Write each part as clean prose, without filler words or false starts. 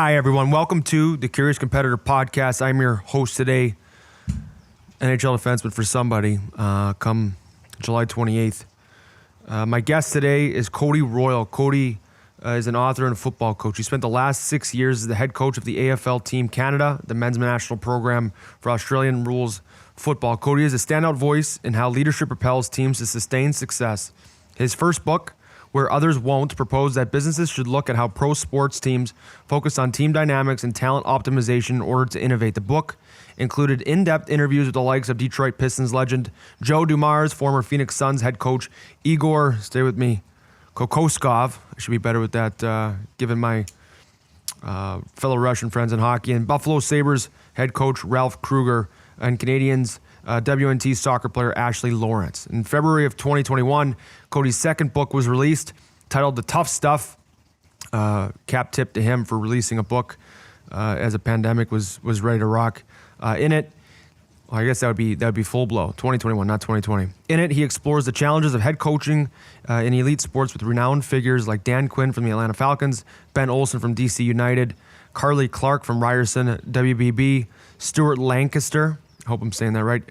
Hi, everyone. Welcome to the Curious Competitor Podcast. I'm your host today, NHL defenseman for somebody, come July 28th. My guest today is Cody Royle. Cody is an author and a football coach. He spent the last 6 years as the head coach of the AFL Team Canada, the men's national program for Australian rules football. Cody is a standout voice in how leadership propels teams to sustain success. His first book, Where Others Won't, proposed that businesses should look at how pro sports teams focus on team dynamics and talent optimization in order to innovate. The book included in-depth interviews with the likes of Detroit Pistons legend Joe Dumars, former Phoenix Suns head coach Igor, stay with me, Kokoskov. I should be better with that, given my fellow Russian friends in hockey, and Buffalo Sabres head coach Ralph Kruger, and Canadians WNT soccer player Ashley Lawrence. In February of 2021, Cody's second book was released, titled The Tough Stuff. Cap tip to him for releasing a book as a pandemic was ready to rock. In it, well, I guess that would be full blow, 2021, not 2020. In it, he explores the challenges of head coaching in elite sports with renowned figures like Dan Quinn from the Atlanta Falcons, Ben Olsen from DC United, Carly Clark from Ryerson WBB, Stuart Lancaster, I hope I'm saying that right,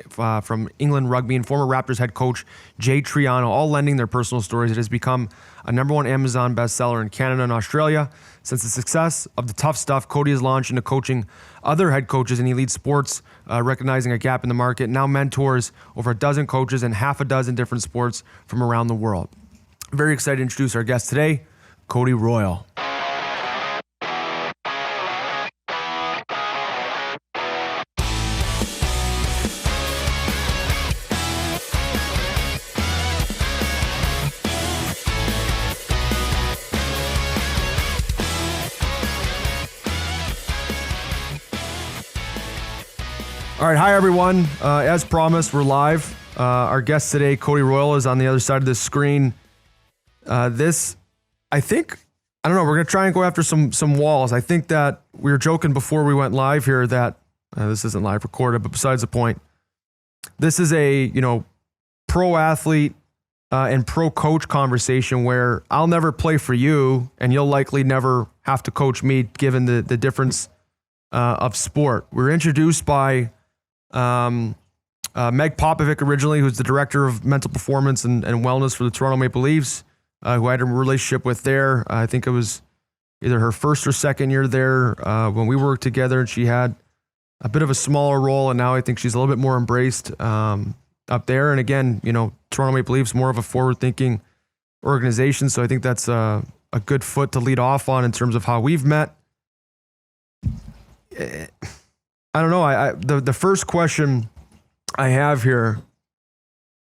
from England Rugby, and former Raptors head coach Jay Triano, all lending their personal stories. It has become a #1 Amazon bestseller in Canada and Australia. Since the success of The Tough Stuff, Cody has launched into coaching other head coaches in elite sports, recognizing a gap in the market, now mentors over a dozen coaches in half a dozen different sports from around the world. Very excited to introduce our guest today, Cody Royle. All right, hi everyone. As promised, we're live. Our guest today, Cody Royle, is on the other side of this screen. I don't know, we're gonna try and go after some walls. I think that we were joking before we went live here that this isn't live recorded, but besides the point, this is a pro athlete and pro coach conversation where I'll never play for you, and you'll likely never have to coach me, given the difference of sport. We're introduced by Meg Popovic originally, who's the director of mental performance and wellness for the Toronto Maple Leafs, who I had a relationship with there. I think it was either her first or second year there when we worked together, and she had a bit of a smaller role, and now I think she's a little bit more embraced up there. And again, Toronto Maple Leafs, more of a forward-thinking organization, so I think that's a good foot to lead off on in terms of how we've met. I don't know. The first question I have here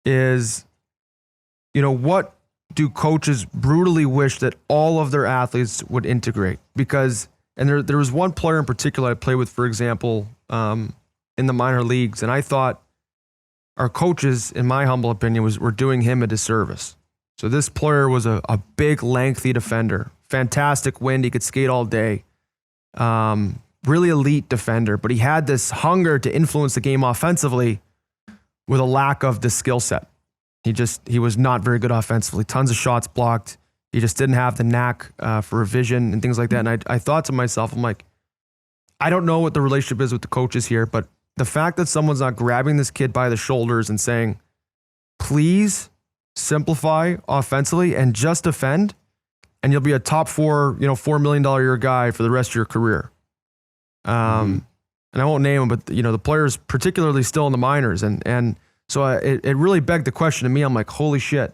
is, what do coaches brutally wish that all of their athletes would integrate? Because, and there was one player in particular I played with, for example, in the minor leagues, and I thought our coaches, in my humble opinion, were doing him a disservice. So this player was a big, lengthy defender, fantastic wind, he could skate all day. Really elite defender, but he had this hunger to influence the game offensively with a lack of the skill set. He was not very good offensively. Tons of shots blocked. He just didn't have the knack for vision and things like that. And I thought to myself, I'm like, I don't know what the relationship is with the coaches here, but the fact that someone's not grabbing this kid by the shoulders and saying, please simplify offensively and just defend, and you'll be a top $4 million a year guy for the rest of your career. And I won't name them, but the players, particularly still in the minors, and so it really begged the question to me. I'm like, holy shit,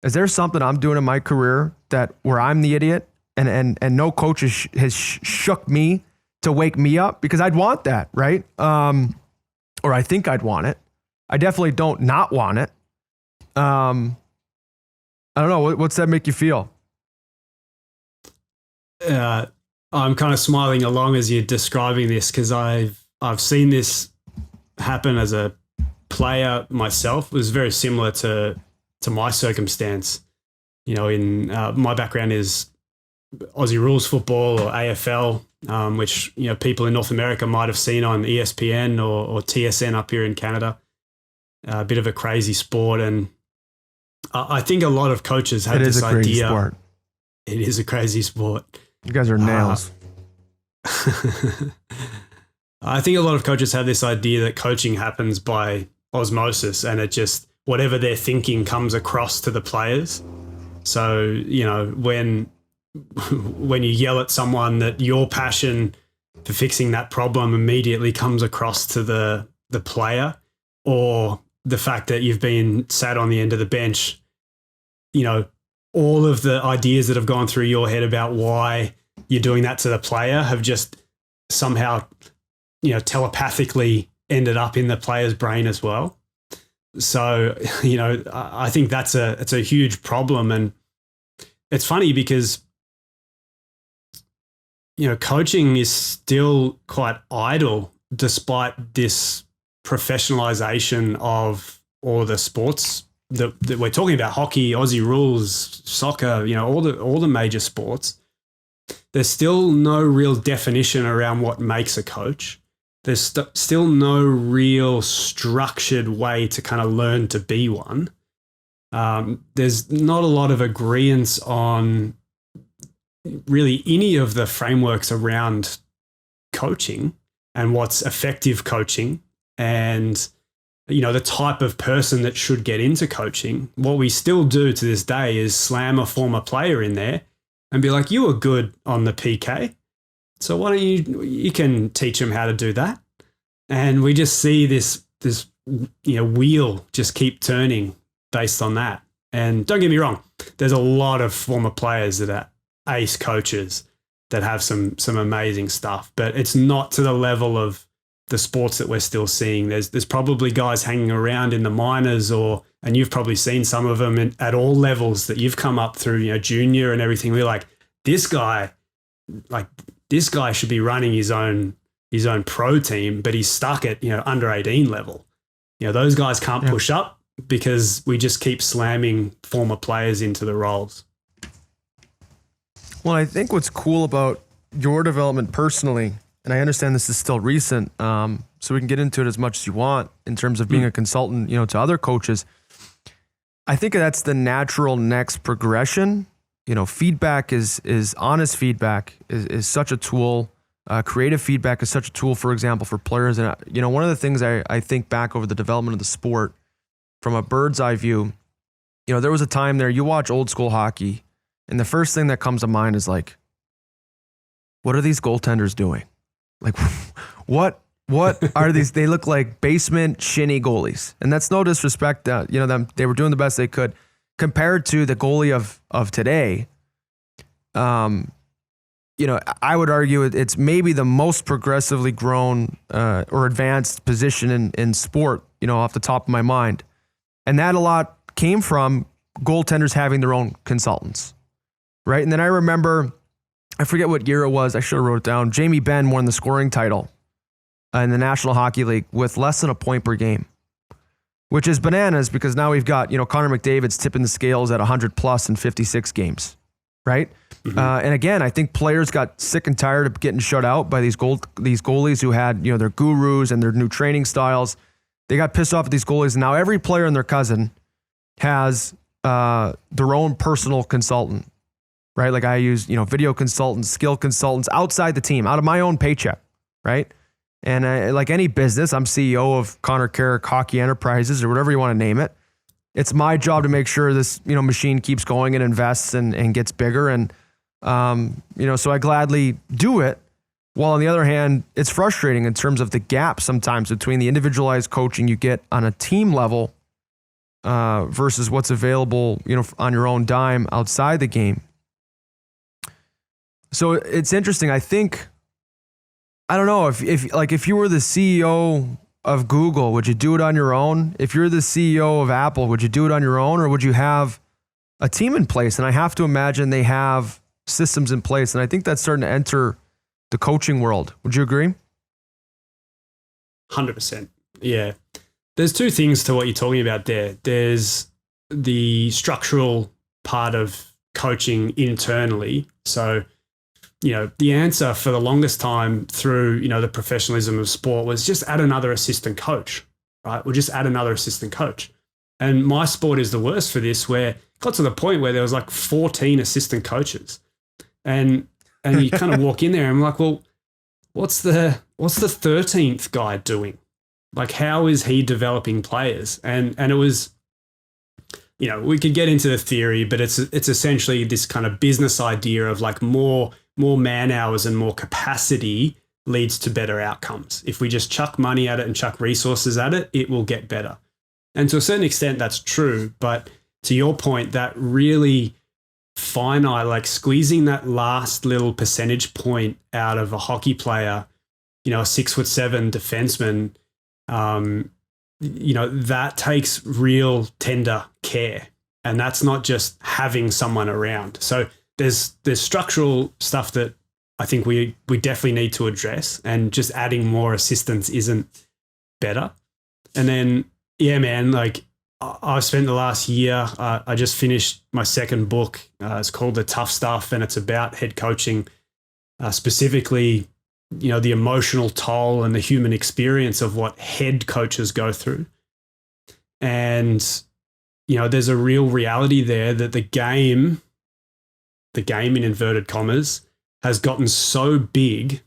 is there something I'm doing in my career where I'm the idiot, and no coach has shook me to wake me up? Because I'd want that, right? Or I think I'd want it. I definitely don't not want it. I don't know. What's that make you feel? I'm kind of smiling along as you're describing this, because I've seen this happen as a player myself. It was very similar to my circumstance. In my background is Aussie rules football, or AFL, which people in North America might have seen on ESPN or TSN up here in Canada. A bit of a crazy sport, and I think a lot of coaches have this idea. Sport. It is a crazy sport. You guys are nails. I think a lot of coaches have this idea that coaching happens by osmosis, and it just, whatever they're thinking comes across to the players. So, when you yell at someone, that your passion for fixing that problem immediately comes across to the player, or the fact that you've been sat on the end of the bench, all of the ideas that have gone through your head about why you're doing that to the player have just somehow, telepathically ended up in the player's brain as well. So, I think it's a huge problem. And it's funny because, coaching is still quite idle despite this professionalization of all the sports that we're talking about: hockey, Aussie rules, soccer, all the major sports. There's still no real definition around what makes a coach. There's still no real structured way to kind of learn to be one. There's not a lot of agreement on really any of the frameworks around coaching and what's effective coaching, and the type of person that should get into coaching. What we still do to this day is slam a former player in there and be like, you were good on the PK, so why don't you can teach them how to do that? And we just see this wheel just keep turning based on that. And don't get me wrong, there's a lot of former players that are ace coaches that have some amazing stuff, but it's not to the level of the sports that we're still seeing. There's probably guys hanging around in the minors, and you've probably seen some of them at all levels that you've come up through, junior and everything. We're like, this guy should be running his own pro team, but he's stuck at under 18 level. Those guys can't push up because we just keep slamming former players into the roles. Well, I think what's cool about your development personally, and I understand this is still recent, so we can get into it as much as you want in terms of being a consultant, to other coaches. I think that's the natural next progression. Feedback is honest feedback is such a tool. Creative feedback is such a tool, for example, for players. And, one of the things I think back over the development of the sport from a bird's eye view, there was a time there, you watch old school hockey, and the first thing that comes to mind is like, what are these goaltenders doing? Like, what are these? They look like basement shinny goalies. And that's no disrespect. They were doing the best they could compared to the goalie of today. I would argue it's maybe the most progressively grown or advanced position in sport, off the top of my mind. And that a lot came from goaltenders having their own consultants, right? And then I remember, I forget what year it was, I should have wrote it down, Jamie Benn won the scoring title in the National Hockey League with less than a point per game, which is bananas because now we've got, Connor McDavid's tipping the scales at 100 plus in 56 games, right? Mm-hmm. And again, I think players got sick and tired of getting shut out by these goalies who had, their gurus and their new training styles. They got pissed off at these goalies, and now every player and their cousin has their own personal consultant, right? Like I use, video consultants, skill consultants outside the team, out of my own paycheck, right? And like any business, I'm CEO of Connor Carrick Hockey Enterprises or whatever you want to name it. It's my job to make sure this, machine keeps going and invests and gets bigger. And, so I gladly do it. While on the other hand, it's frustrating in terms of the gap sometimes between the individualized coaching you get on a team level versus what's available, on your own dime outside the game. So it's interesting. I think, I don't know if you were the CEO of Google, would you do it on your own? If you're the CEO of Apple, would you do it on your own, or would you have a team in place? And I have to imagine they have systems in place. And I think that's starting to enter the coaching world. Would you agree? 100%. Yeah. There's two things to what you're talking about there. There's the structural part of coaching internally. So, the answer for the longest time through, the professionalism of sport was just add another assistant coach, right? We'll just add another assistant coach. And my sport is the worst for this, where it got to the point where there was like 14 assistant coaches. And you kind of walk in there and I'm like, well, what's the 13th guy doing? Like, how is he developing players? And it was, we could get into the theory, but it's essentially this kind of business idea of like more man hours and more capacity leads to better outcomes. If we just chuck money at it and chuck resources at it, it will get better. And to a certain extent, that's true. But to your point, that really finite, like squeezing that last little percentage point out of a hockey player, a 6'7" defenseman, that takes real tender care. And that's not just having someone around. So there's structural stuff that I think we definitely need to address, and just adding more assistance isn't better. And then, yeah, man, like I've spent the last year, I just finished my second book. It's called The Tough Stuff, and it's about head coaching, specifically, the emotional toll and the human experience of what head coaches go through. And, there's a real reality there that the game in inverted commas, has gotten so big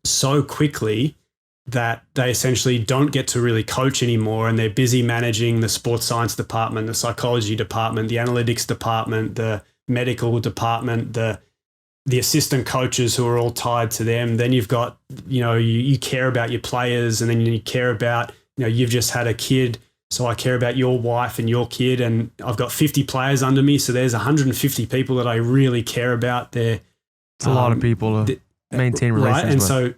so quickly that they essentially don't get to really coach anymore, and they're busy managing the sports science department, the psychology department, the analytics department, the medical department, the assistant coaches who are all tied to them. Then you've got, you care about your players, and then you care about, you've just had a kid, so I care about your wife and your kid, and I've got 50 players under me, so there's 150 people that I really care about. It's a lot of people to maintain relations right? And with. so,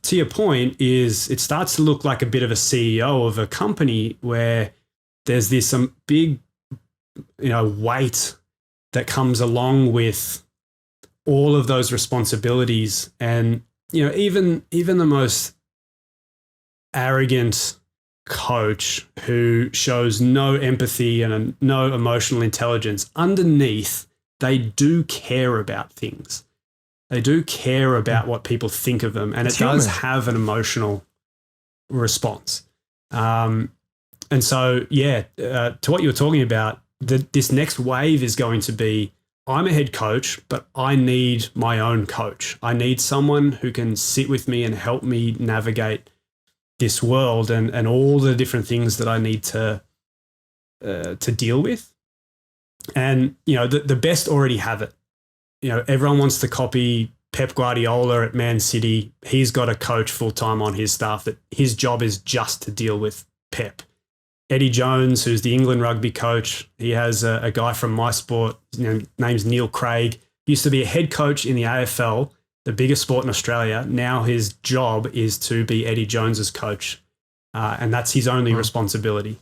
to your point, is it starts to look like a bit of a CEO of a company where there's this some big, weight that comes along with all of those responsibilities. And even the most arrogant coach who shows no empathy and no emotional intelligence, underneath, they do care about things. They do care about what people think of them, and it does have an emotional response. And so, to what you were talking about, this next wave is going to be, I'm a head coach, but I need my own coach. I need someone who can sit with me and help me navigate this world and all the different things that I need to deal with. And, the best already have it. Everyone wants to copy Pep Guardiola at Man City. He's got a coach full-time on his staff that his job is just to deal with Pep. Eddie Jones, who's the England rugby coach, he has a guy from my sport, name's Neil Craig. He used to be a head coach in the AFL, the biggest sport in Australia. Now his job is to be Eddie Jones's coach, and that's his only responsibility.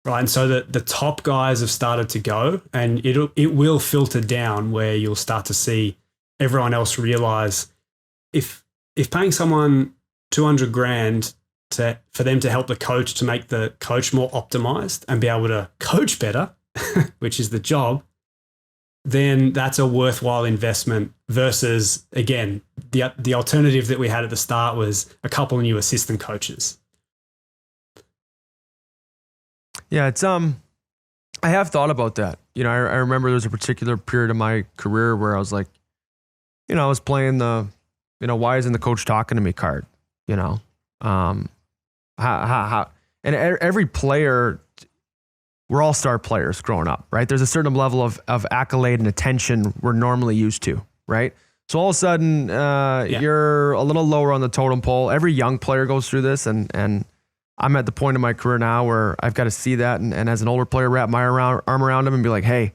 Right, and so the top guys have started to go, and it will filter down where you'll start to see everyone else realize if paying someone $200,000 for them to help the coach to make the coach more optimized and be able to coach better, which is the job, then that's a worthwhile investment versus, again, the alternative that we had at the start was a couple of new assistant coaches. Yeah, it's I have thought about that. I remember there was a particular period of my career where I was like, I was playing the, why isn't the coach talking to me card? How and every player, we're all star players growing up, right? There's a certain level of accolade and attention we're normally used to, right? So all of a sudden, you're a little lower on the totem pole. Every young player goes through this, and I'm at the point in my career now where I've got to see that, and as an older player, wrap my arm around him and be like, hey,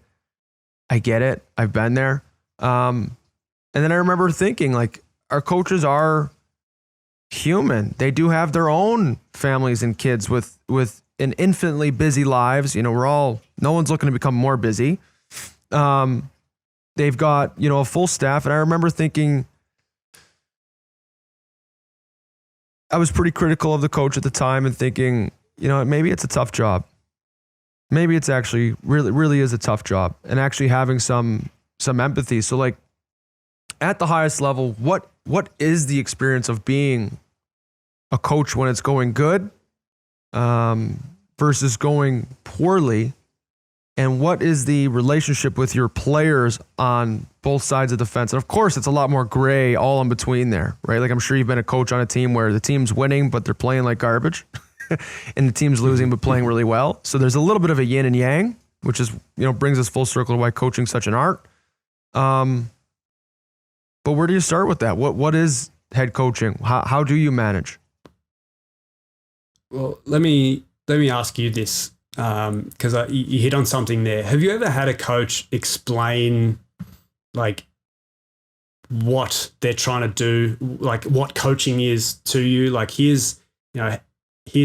I get it. I've been there. And then I remember thinking, like, our coaches are human. They do have their own families and kids with an infinitely busy lives. No one's looking to become more busy. They've got, a full staff. And I remember thinking, I was pretty critical of the coach at the time and thinking, maybe it's a tough job. Maybe it's actually really is a tough job, and actually having some empathy. So like at the highest level, what is the experience of being a coach when it's going good versus going poorly? And what is the relationship with your players on both sides of the fence? And of course, it's a lot more gray all in between there, right? Like I'm sure you've been a coach on a team where the team's winning, but they're playing like garbage. And the team's losing, but playing really well. So there's a little bit of a yin and yang, which is, brings us full circle to why coaching's such an art. But where do you start with that? What is head coaching? How do you manage? Well, let me ask you this, because you hit on something there. Have you ever had a coach explain like what they're trying to do, like what coaching is to you? Like here's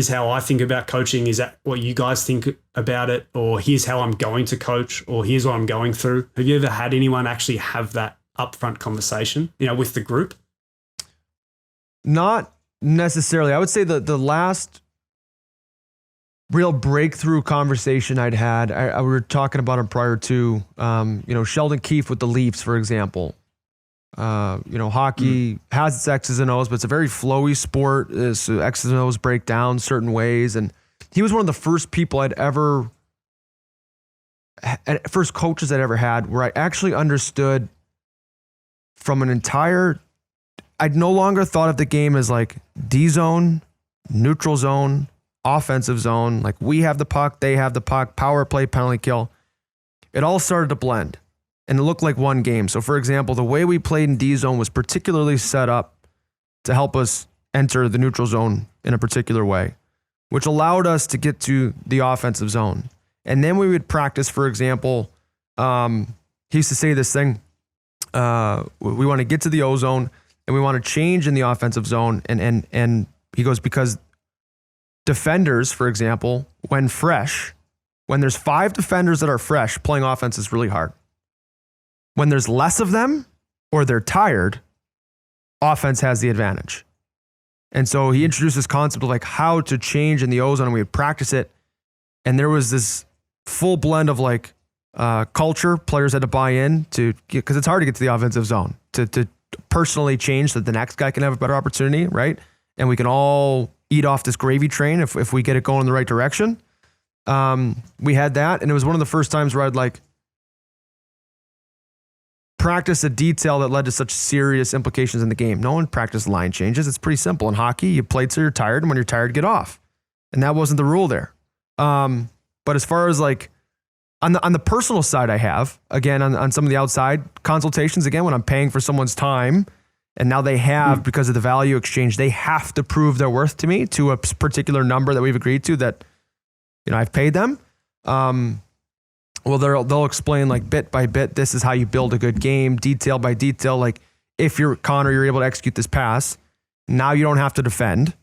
how I think about coaching. Is that what you guys think about it? Or here's how I'm going to coach, or here's what I'm going through. Have you ever had anyone actually have that upfront conversation, with the group? Not necessarily. I would say the last real breakthrough conversation I'd had, we were talking about him prior to, Sheldon Keefe with the Leafs, for example. Hockey has its X's and O's, but it's a very flowy sport. So X's and O's break down certain ways. And he was one of the first people first coaches I'd ever had where I actually understood from I'd no longer thought of the game as like D zone, neutral zone, offensive zone. Like we have the puck, they have the puck, power play, penalty kill. It all started to blend. And it looked like one game. So, for example, the way we played in D zone was particularly set up to help us enter the neutral zone in a particular way, which allowed us to get to the offensive zone. And then we would practice, for example, he used to say this thing, we want to get to the O zone and we want to change in the offensive zone. And he goes, because defenders, for example, when there's 5 defenders that are fresh, playing offense is really hard. When there's less of them or they're tired, offense has the advantage. And so he introduced this concept of like how to change in the O zone, and we would practice it. And there was this full blend of like culture. Players had to buy in because it's hard to get to the offensive zone to personally change so that the next guy can have a better opportunity, right? And we can all eat off this gravy train if we get it going in the right direction. We had that, and it was one of the first times where I'd like practice a detail that led to such serious implications in the game. No one practiced line changes. It's pretty simple. In hockey, you play till you're tired, and when you're tired, get off. And that wasn't the rule there. But as far as like on the personal side, I have, again, on some of the outside consultations, again, when I'm paying for someone's time, and now they have, because of the value exchange, they have to prove their worth to me to a particular number that we've agreed to that, I've paid them. Well, they'll explain like bit by bit, this is how you build a good game, detail by detail. Like if you're able to execute this pass, now you don't have to defend.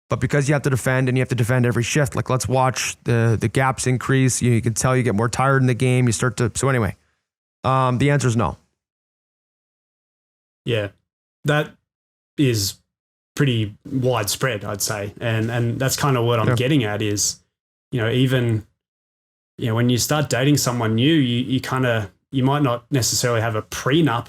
But because you have to defend and you have to defend every shift, like let's watch the gaps increase. You can tell you get more tired in the game. You start to, so anyway, the answer is no. Yeah, that is pretty widespread, I'd say. And that's kind of what I'm getting at is, even when you start dating someone new, you might not necessarily have a prenup,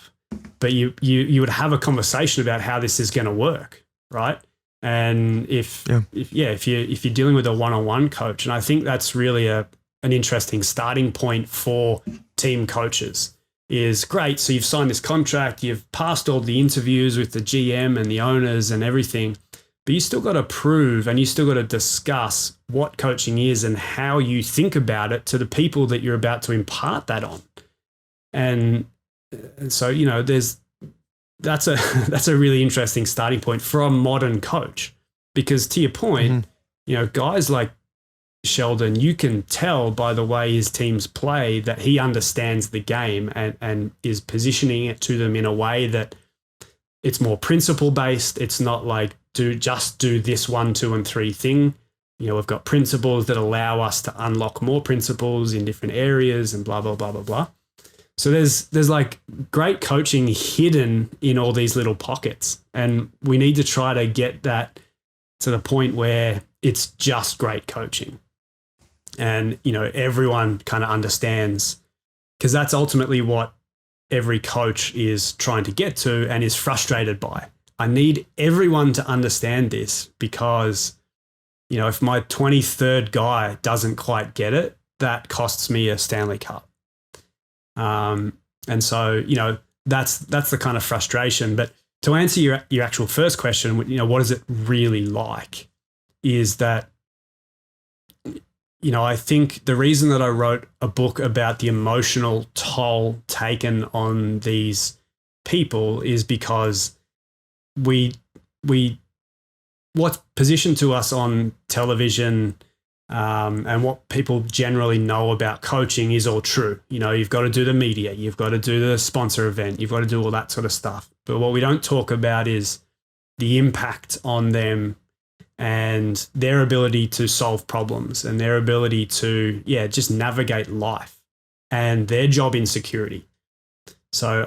but you would have a conversation about how this is going to work, right? And if you're dealing with a one-on-one coach, and I think that's really an interesting starting point for team coaches is great. So you've signed this contract, you've passed all the interviews with the GM and the owners and everything, but you still got to prove and you still got to discuss what coaching is and how you think about it to the people that you're about to impart that on. And so, that's a really interesting starting point for a modern coach, because to your point, guys like Sheldon, you can tell by the way his teams play that he understands the game and is positioning it to them in a way that it's more principle based. It's not like do this 1, 2, and 3 thing. We've got principles that allow us to unlock more principles in different areas and blah, blah, blah, blah, blah. So there's like great coaching hidden in all these little pockets. And we need to try to get that to the point where it's just great coaching. And, everyone kind of understands, because that's ultimately what every coach is trying to get to and is frustrated by. I need everyone to understand this because, if my 23rd guy doesn't quite get it, that costs me a Stanley Cup. And so, that's the kind of frustration. But to answer your actual first question, what is it really like? Is that, I think the reason that I wrote a book about the emotional toll taken on these people is because what's positioned to us on television and what people generally know about coaching is all true. You've got to do the media, you've got to do the sponsor event, you've got to do all that sort of stuff. But what we don't talk about is the impact on them and their ability to solve problems and their ability to, just navigate life and their job insecurity. So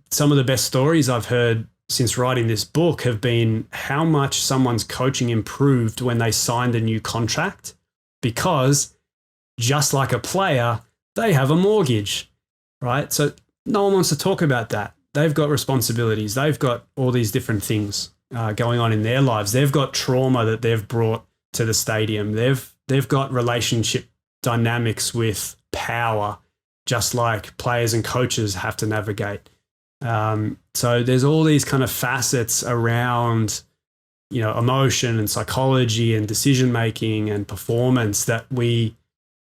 some of the best stories I've heard since writing this book have been how much someone's coaching improved when they signed a new contract, because just like a player, they have a mortgage, right? So no one wants to talk about that. They've got responsibilities. They've got all these different things going on in their lives. They've got trauma that they've brought to the stadium. They've got relationship dynamics with power, just like players and coaches have to navigate. So there's all these kind of facets around, emotion and psychology and decision-making and performance that we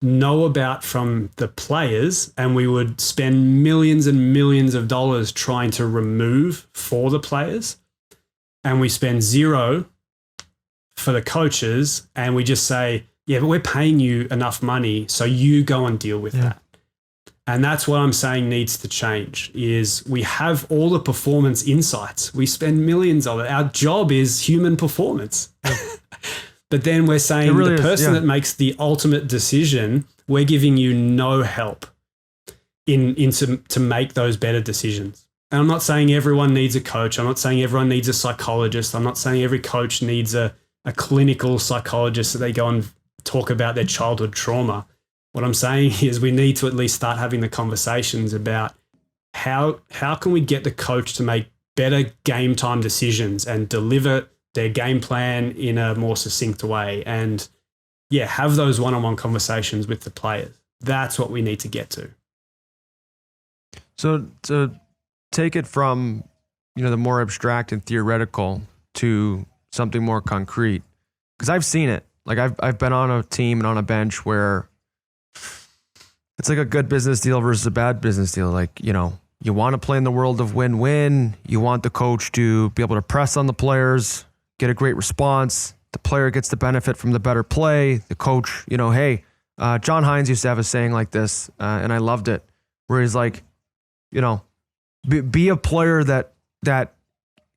know about from the players, and we would spend millions and millions of dollars trying to remove for the players. And we spend zero for the coaches, and we just say, but we're paying you enough money, so you go and deal with that. And that's what I'm saying needs to change, is we have all the performance insights. We spend millions of it. Our job is human performance. But then we're saying the person that makes the ultimate decision, we're giving you no help to make those better decisions. And I'm not saying everyone needs a coach. I'm not saying everyone needs a psychologist. I'm not saying every coach needs a clinical psychologist so they go and talk about their childhood trauma. What I'm saying is we need to at least start having the conversations about how can we get the coach to make better game time decisions and deliver their game plan in a more succinct way, and have those one-on-one conversations with the players. That's what we need to get to. So to take it from, the more abstract and theoretical to something more concrete, because I've seen it. Like I've been on a team and on a bench where it's like a good business deal versus a bad business deal. Like, you want to play in the world of win-win. You want the coach to be able to press on the players, get a great response. The player gets the benefit from the better play. The coach, John Hines used to have a saying like this, and I loved it, where he's like, be a player that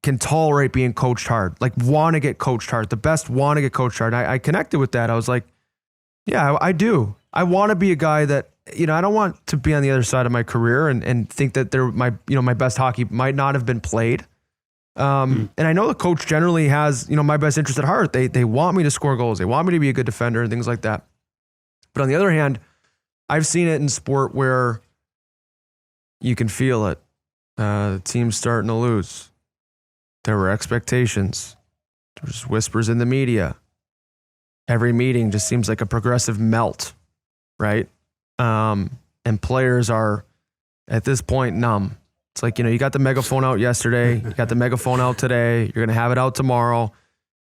can tolerate being coached hard, like want to get coached hard. The best want to get coached hard. I connected with that. I was like, yeah, I do. I want to be a guy that, I don't want to be on the other side of my career and think that my best hockey might not have been played. And I know the coach generally has, my best interest at heart. They want me to score goals. They want me to be a good defender and things like that. But on the other hand, I've seen it in sport where you can feel it. The team's starting to lose. There were expectations. There's whispers in the media. Every meeting just seems like a progressive melt, right? And players are, at this point, numb. It's like, you got the megaphone out yesterday. You got the megaphone out today. You're going to have it out tomorrow.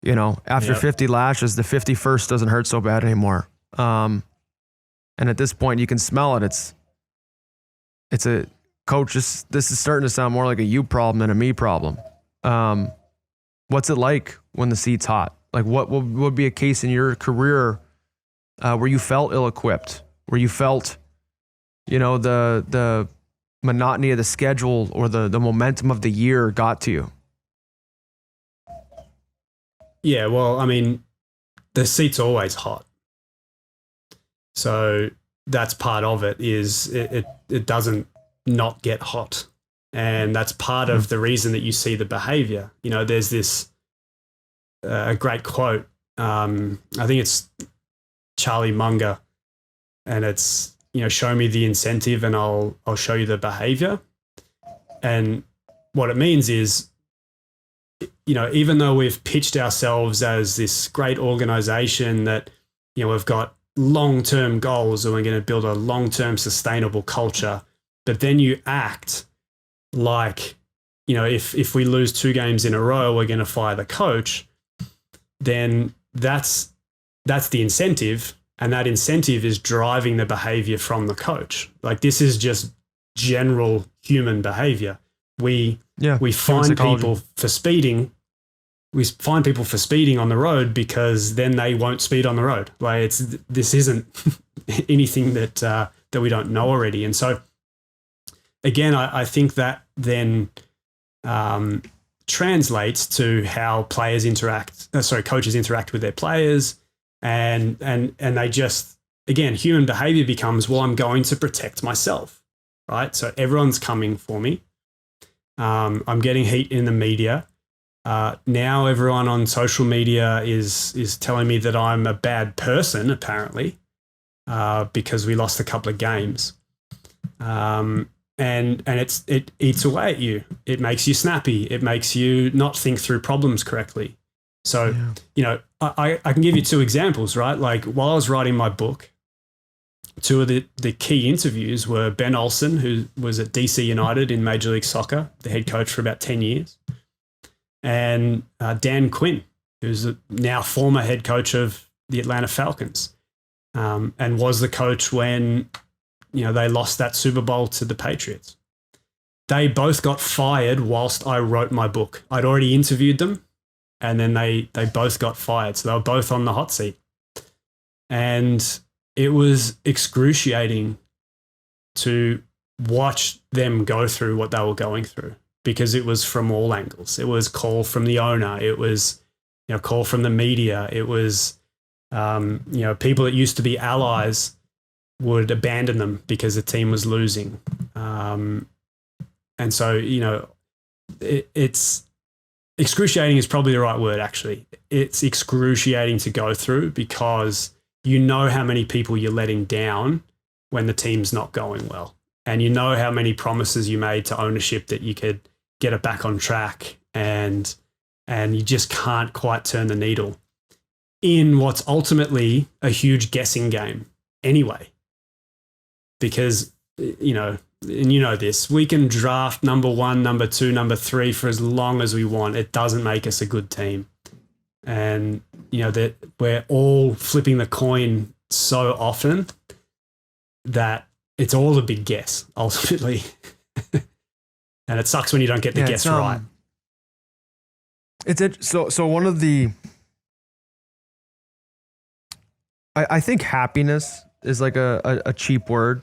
After 50 lashes, the 51st doesn't hurt so bad anymore. And at this point, you can smell it. It's a coach. This is starting to sound more like a you problem than a me problem. What's it like when the seat's hot? Like what would be a case in your career where you felt ill-equipped, where you felt, the monotony of the schedule or the momentum of the year got to you? Yeah, well, I mean, the seat's always hot. So that's part of it, is it doesn't not get hot. And that's part of the reason that you see the behavior. There's this a great quote. I think it's Charlie Munger, and it's, show me the incentive and I'll show you the behavior. And what it means is, even though we've pitched ourselves as this great organization that, we've got long-term goals and we're going to build a long-term sustainable culture, but then you act like, if we lose 2 games in a row, we're going to fire the coach, then that's the incentive. And that incentive is driving the behavior from the coach. Like, this is just general human behavior. We find people for speeding. We find people for speeding on the road because then they won't speed on the road. Like, this isn't anything that we don't know already. And so, again, I think that then translates to how coaches interact with their players, and they just, again, human behavior becomes, well, I'm going to protect myself, right? So everyone's coming for me. I'm getting heat in the media. Now everyone on social media is telling me that I'm a bad person, apparently, because we lost a couple of games. And it eats away at you. It makes you snappy. It makes you not think through problems correctly. So, I can give you 2 examples, right? Like, while I was writing my book, 2 of the key interviews were Ben Olsen, who was at DC United in Major League Soccer, the head coach for about 10 years, and Dan Quinn, who's now former head coach of the Atlanta Falcons, and was the coach when they lost that Super Bowl to the Patriots. They both got fired whilst I wrote my book. I'd already interviewed them, and then they both got fired. So they were both on the hot seat. And it was excruciating to watch them go through what they were going through, because it was from all angles. It was call from the owner. It was call from the media. It was people that used to be allies would abandon them because the team was losing. And so, it's excruciating is probably the right word, actually. It's excruciating to go through because you know how many people you're letting down when the team's not going well. And you know how many promises you made to ownership that you could get it back on track, and you just can't quite turn the needle in what's ultimately a huge guessing game anyway. Because, this, we can draft number 1, number 2, number 3 for as long as we want. It doesn't make us a good team. And, that we're all flipping the coin so often that it's all a big guess, ultimately. And it sucks when you don't get the guess right. So one of the, I think happiness is like a cheap word.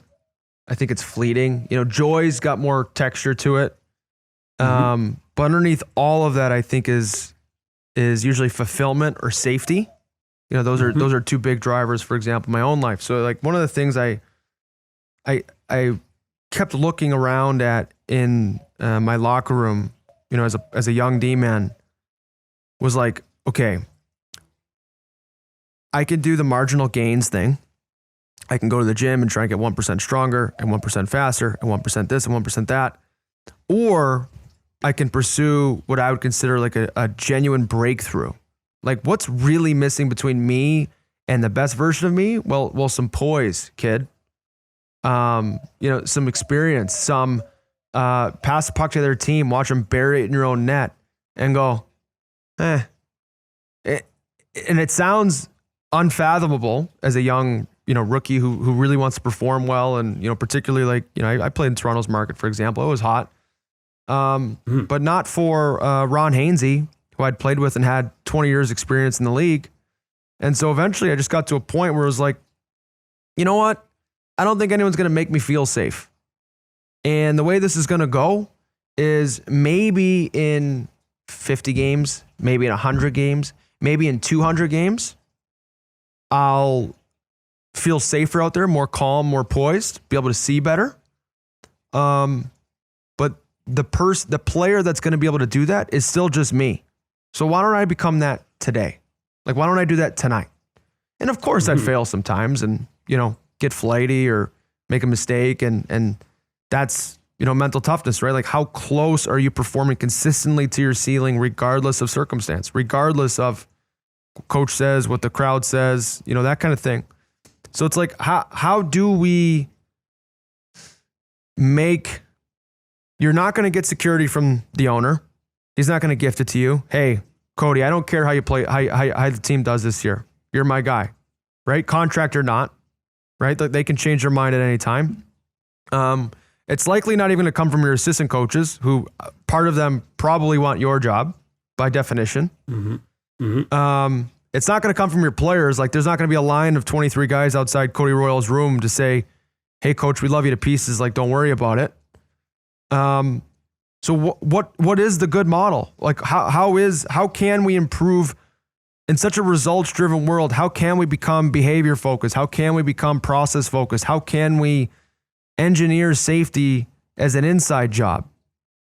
I think it's fleeting. Joy's got more texture to it. But underneath all of that, I think is usually fulfillment or safety. Those are 2 big drivers, for example, in my own life. So like one of the things I kept looking around at in my locker room, as a young D-man, was like, okay, I could do the marginal gains thing. I can go to the gym and try and get 1% stronger and 1% faster and 1% this and 1% that. Or I can pursue what I would consider like a genuine breakthrough. Like, what's really missing between me and the best version of me? Well, some poise, kid. Some experience, some pass the puck to their team, watch them bury it in your own net and go, and it sounds unfathomable as a young rookie who really wants to perform well. And, particularly like, I played in Toronto's market, for example. It was hot. But not for Ron Hainsey, who I'd played with and had 20 years experience in the league. And so eventually I just got to a point where it was like, you know what? I don't think anyone's going to make me feel safe. And the way this is going to go is maybe in 50 games, maybe in 100 games, maybe in 200 games, I'll feel safer out there, more calm, more poised, be able to see better. But the player that's going to be able to do that is still just me. So why don't I become that today? Like, why don't I do that tonight? And of course I'd fail sometimes and, get flighty or make a mistake. And that's, mental toughness, right? Like, how close are you performing consistently to your ceiling, regardless of circumstance, regardless of what coach says, what the crowd says, that kind of thing. So it's like, how do we make, you're not going to get security from the owner. He's not going to gift it to you. Hey, Cody, I don't care how you play, how the team does this year. You're my guy, right? Contract or not, right? They can change their mind at any time. It's likely not even to come from your assistant coaches, who part of them probably want your job by definition. Mm-hmm. Mm-hmm. It's not going to come from your players. Like, there's not going to be a line of 23 guys outside Cody Royle's room to say, hey, coach, we love you to pieces. Like, don't worry about it. So what is the good model? Like, how can we improve in such a results driven world? How can we become behavior focused? How can we become process focused? How can we engineer safety as an inside job?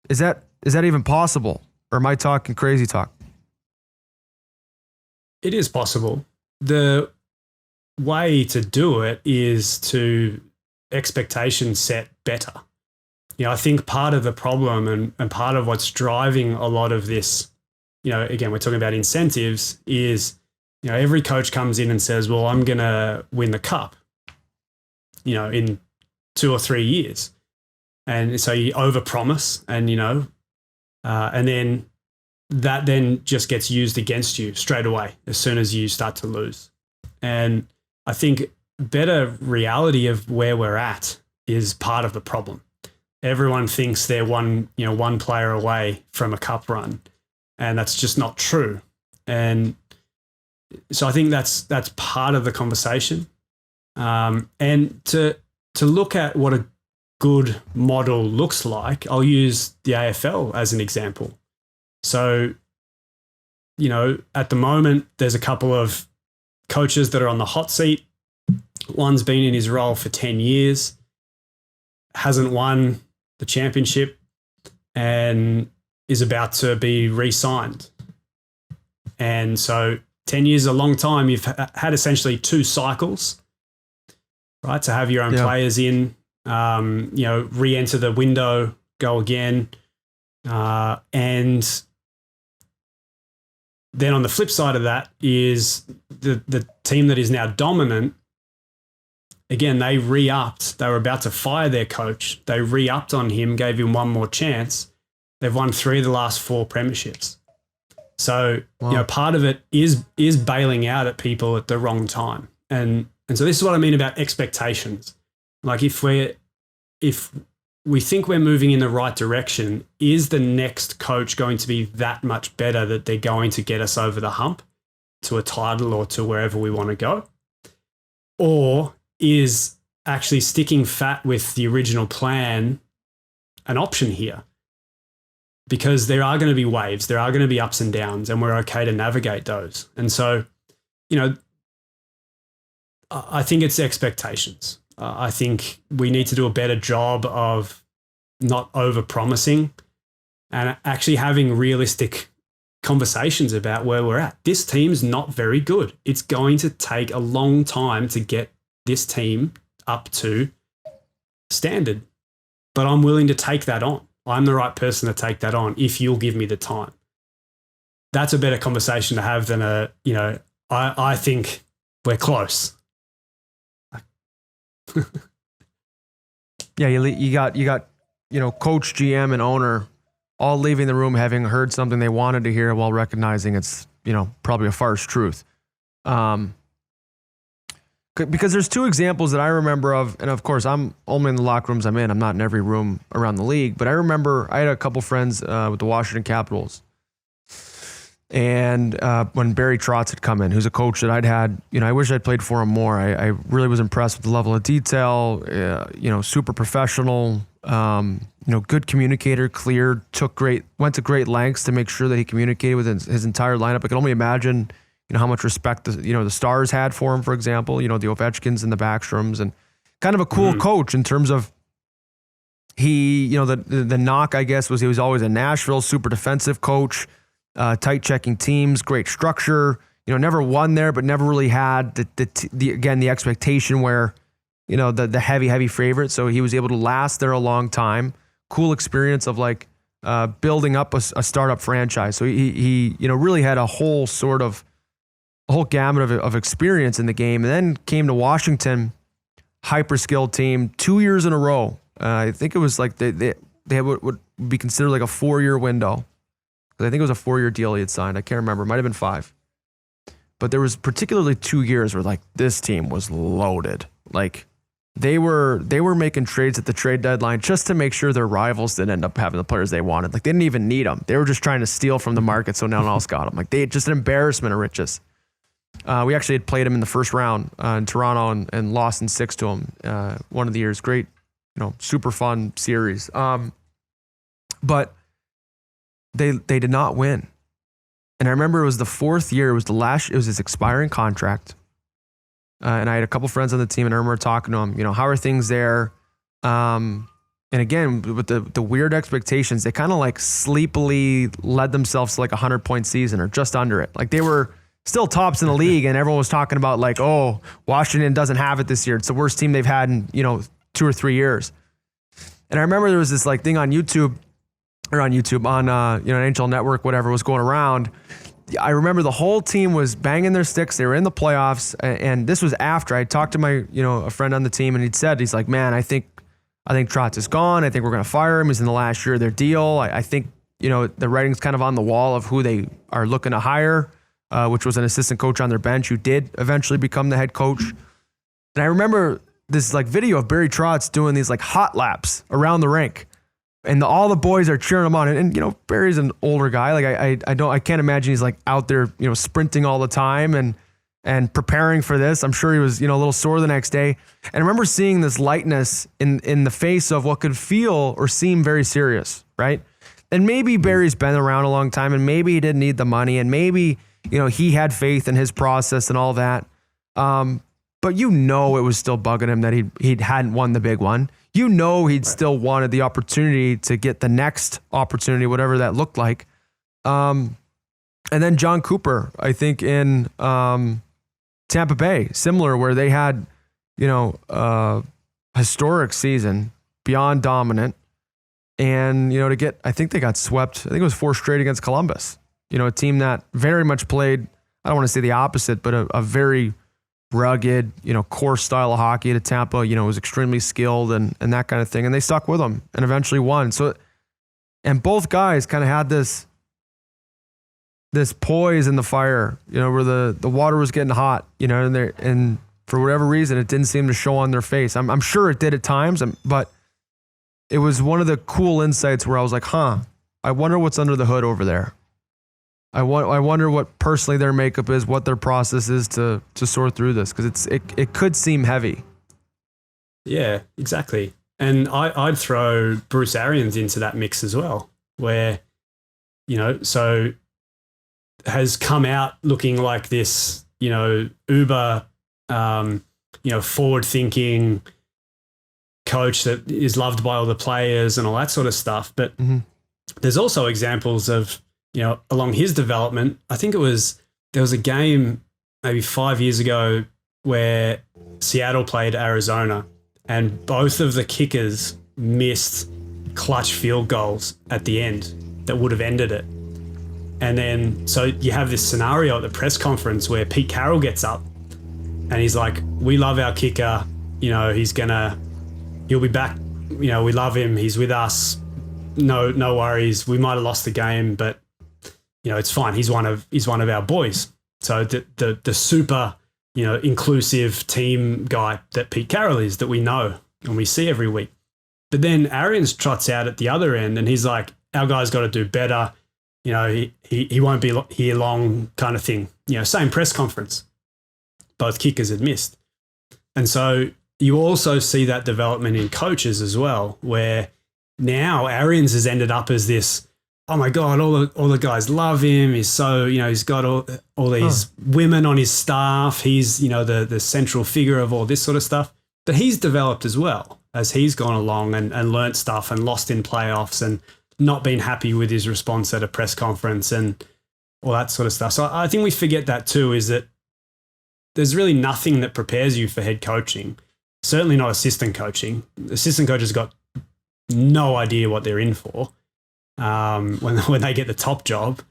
Is that even possible? Or am I talking crazy talk? It is possible. The way to do it is to expectation set better. I think part of the problem and part of what's driving a lot of this, again, we're talking about incentives, is, every coach comes in and says, well, I'm going to win the cup, in 2 or 3 years. And so you overpromise and then that then just gets used against you straight away as soon as you start to lose. And I think better reality of where we're at is part of the problem. Everyone thinks they're one player away from a cup run, and that's just not true. And so I think that's part of the conversation. And to look at what a good model looks like, I'll use the AFL as an example. So, at the moment, there's a couple of coaches that are on the hot seat. One's been in his role for 10 years, hasn't won the championship, and is about to be re-signed. And so 10 years is a long time. You've had essentially 2 cycles, right? To have your own players in, re-enter the window, go again. And then on the flip side of that is the team that is now dominant. Again, they re-upped. They were about to fire their coach. They re-upped on him, gave him one more chance. They've won 3 of the last 4 premierships. So, wow. Part of it is bailing out at people at the wrong time. And so this is what I mean about expectations. Like, if we think we're moving in the right direction, is the next coach going to be that much better that they're going to get us over the hump to a title or to wherever we want to go? Or is actually sticking fat with the original plan an option here? Because there are going to be waves, there are going to be ups and downs, and we're okay to navigate those. And so, I think it's expectations. I think we need to do a better job of not over-promising and actually having realistic conversations about where we're at. This team's not very good. It's going to take a long time to get this team up to standard, but I'm willing to take that on. I'm the right person to take that on if you'll give me the time. That's a better conversation to have than I think we're close. Yeah, you got coach, GM, and owner all leaving the room having heard something they wanted to hear while recognizing it's probably a farce truth. Because there's 2 examples that I remember of, and of course I'm only in the locker rooms I'm in. I'm not in every room around the league, but I remember I had a couple friends with the Washington Capitals, and when Barry Trotz had come in, who's a coach that I'd had, I wish I'd played for him more. I really was impressed with the level of detail, super professional, good communicator, clear, went to great lengths to make sure that he communicated with his entire lineup. I can only imagine how much respect the Stars had for him, for example, the Ovechkins and the Backstroms, and kind of a cool coach in terms of the knock, I guess, was he was always a Nashville super defensive coach, tight checking teams, great structure, never won there, but never really had the expectation where, the heavy favorite. So he was able to last there a long time. Cool experience of building up a startup franchise. So he really had a whole sort of a whole gamut of experience in the game, and then came to Washington, hyper skilled team, 2 years in a row. I think it was like they had what would be considered like a 4-year window. I think it was a 4-year deal he had signed. I can't remember. It might have been 5. But there was particularly 2 years where like this team was loaded. Like they were making trades at the trade deadline just to make sure their rivals didn't end up having the players they wanted. Like they didn't even need them. They were just trying to steal from the market so no one else got them. Like they just an embarrassment of riches. We actually had played them in the first round in Toronto and lost in 6 to them one of the years. Great, super fun series. But they did not win. And I remember it was the 4th year. It was his expiring contract. And I had a couple friends on the team, and I remember talking to them, how are things there? And again, with the weird expectations, they kind of like sleepily led themselves to like a 100-point season or just under it. Like they were still tops in the league, and everyone was talking about like, oh, Washington doesn't have it this year. It's the worst team they've had in, 2 or 3 years. And I remember there was this like thing on NHL Network, whatever was going around. I remember the whole team was banging their sticks. They were in the playoffs, and this was after I talked to my, a friend on the team, and he's like, man, I think Trotz is gone. I think we're going to fire him. He's in the last year of their deal. I think, the writing's kind of on the wall of who they are looking to hire, which was an assistant coach on their bench who did eventually become the head coach. And I remember this like video of Barry Trotz doing these like hot laps around the rink. And all the boys are cheering him on. And Barry's an older guy. Like I can't imagine he's like out there, sprinting all the time and preparing for this. I'm sure he was, a little sore the next day. And I remember seeing this lightness in the face of what could feel or seem very serious, right? And maybe Barry's been around a long time, and maybe he didn't need the money, and maybe, he had faith in his process and all that. But it was still bugging him that he hadn't won the big one. He'd still wanted the opportunity to get the next opportunity, whatever that looked like. And then John Cooper, I think in Tampa Bay, similar, where they had, a historic season, beyond dominant. And, I think they got swept. I think it was 4 straight against Columbus. A team that very much played, I don't want to say the opposite, but a very rugged, core style of hockey to Tampa, was extremely skilled and that kind of thing. And they stuck with them and eventually won. So, and both guys kind of had this poise in the fire, where the water was getting hot, and for whatever reason, it didn't seem to show on their face. I'm sure it did at times, but it was one of the cool insights where I was like, I wonder what's under the hood over there. I wonder what personally their makeup is, what their process is to sort through this, because it could seem heavy. Yeah, exactly. And I'd throw Bruce Arians into that mix as well, where, so has come out looking like this, uber, forward-thinking coach that is loved by all the players and all that sort of stuff. But there's also examples of, along his development. I think there was a game maybe 5 years ago where Seattle played Arizona, and both of the kickers missed clutch field goals at the end that would have ended it. And then, so you have this scenario at the press conference where Pete Carroll gets up and he's like, we love our kicker. He'll be back. We love him. He's with us. No worries. We might have lost the game, but it's fine. He's one of our boys. So the super, inclusive team guy that Pete Carroll is, that we know and we see every week. But then Arians trots out at the other end and he's like, our guy's got to do better. He won't be here long, kind of thing. Same press conference. Both kickers had missed. And so you also see that development in coaches as well, where now Arians has ended up as this, oh my God, all the guys love him. He's so, he's got all these women on his staff. He's, the central figure of all this sort of stuff. But he's developed as well as he's gone along and learnt stuff and lost in playoffs and not been happy with his response at a press conference and all that sort of stuff. So I think we forget that too, is that there's really nothing that prepares you for head coaching. Certainly not assistant coaching. Assistant coaches got no idea what they're in for when they get the top job.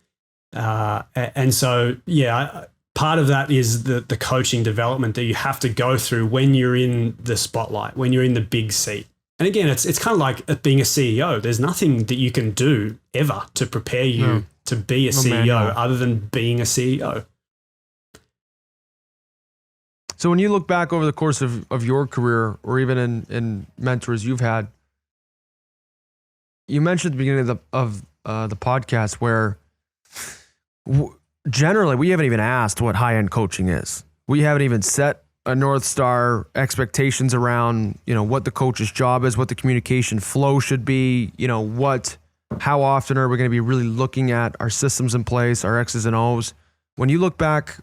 And so, yeah, part of that is the coaching development that you have to go through when you're in the spotlight, when you're in the big seat. And again, it's kind of like being a CEO. There's nothing that you can do ever to prepare you to be a CEO other than being a CEO. So when you look back over the course of your career, or even in mentors you've had, you mentioned at the beginning of the podcast where generally we haven't even asked what high-end coaching is. We haven't even set a North Star expectations around, what the coach's job is, what the communication flow should be, how often are we going to be really looking at our systems in place, our X's and O's. When you look back,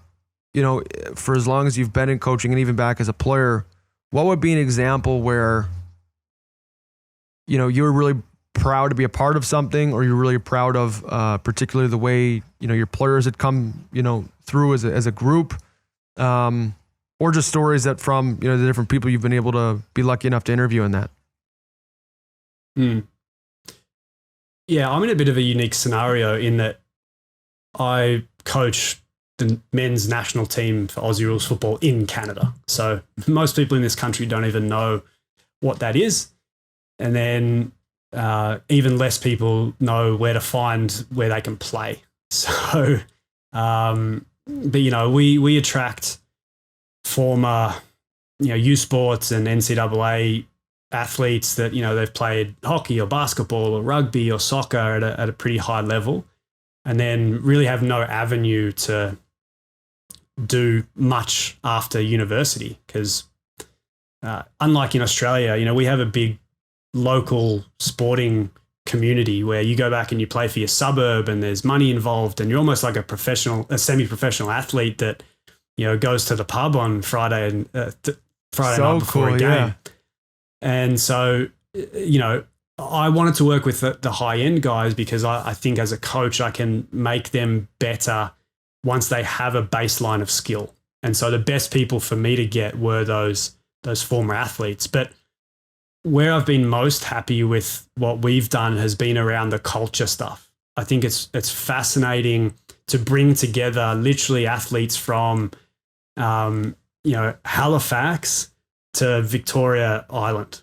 for as long as you've been in coaching and even back as a player, what would be an example where, you were really proud to be a part of something, or you're really proud of particularly the way, your players had come, through as a group, or just stories that from, the different people you've been able to be lucky enough to interview in that? Yeah, I'm in a bit of a unique scenario in that I coach the men's national team for Aussie rules football in Canada. So most people in this country don't even know what that is. And then even less people know where to find where they can play. So, but we attract former, U Sports and NCAA athletes that, they've played hockey or basketball or rugby or soccer at a pretty high level, and then really have no avenue to do much after university. Because unlike in Australia, we have a big local sporting community where you go back and you play for your suburb and there's money involved, and you're almost like a semi-professional athlete that, goes to the pub on Friday and Friday night before a game. Yeah. And so, I wanted to work with the high-end guys because I think as a coach, I can make them better once they have a baseline of skill. And so the best people for me to get were those former athletes. But where I've been most happy with what we've done has been around the culture stuff. I think it's fascinating to bring together literally athletes from, Halifax to Victoria Island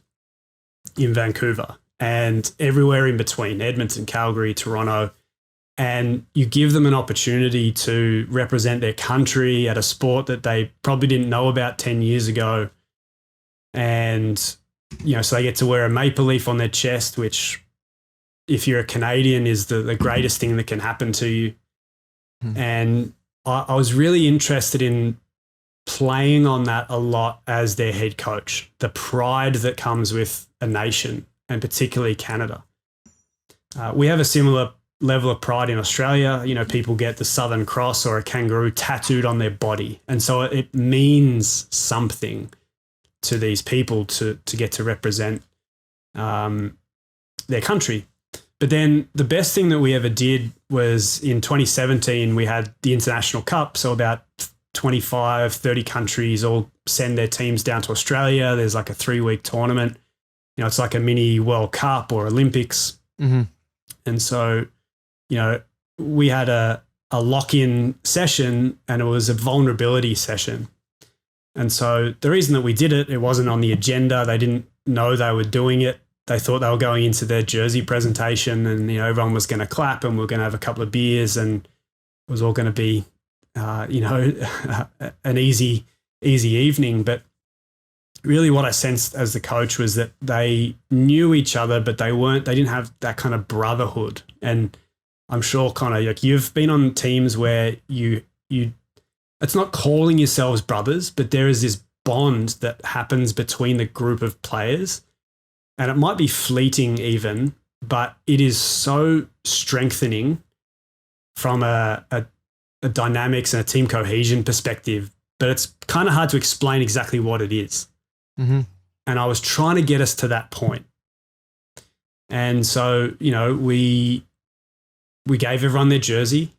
in Vancouver and everywhere in between, Edmonton, Calgary, Toronto. And you give them an opportunity to represent their country at a sport that they probably didn't know about 10 years ago. And, so they get to wear a maple leaf on their chest, which if you're a Canadian is the greatest thing that can happen to you. And I was really interested in playing on that a lot as their head coach, the pride that comes with a nation, and particularly Canada. We have a similar level of pride in Australia. People get the Southern Cross or a kangaroo tattooed on their body. And so it means something to these people to get to represent their country. But then the best thing that we ever did was in 2017, we had the International Cup. So about 25, 30 countries all send their teams down to Australia. There's like a 3-week tournament. It's like a mini World Cup or Olympics. Mm-hmm. And so, we had a lock-in session, and it was a vulnerability session. And so the reason that we did it, it wasn't on the agenda. They didn't know they were doing it. They thought they were going into their jersey presentation, and everyone was going to clap, and we are going to have a couple of beers, and it was all going to be, an easy evening. But really, what I sensed as the coach was that they knew each other, but they didn't have that kind of brotherhood. And I'm sure, Connor, like you've been on teams where you it's not calling yourselves brothers, but there is this bond that happens between the group of players. And it might be fleeting even, but it is so strengthening from a dynamics and a team cohesion perspective. But it's kind of hard to explain exactly what it is. Mm-hmm. And I was trying to get us to that point. And so, we gave everyone their jersey.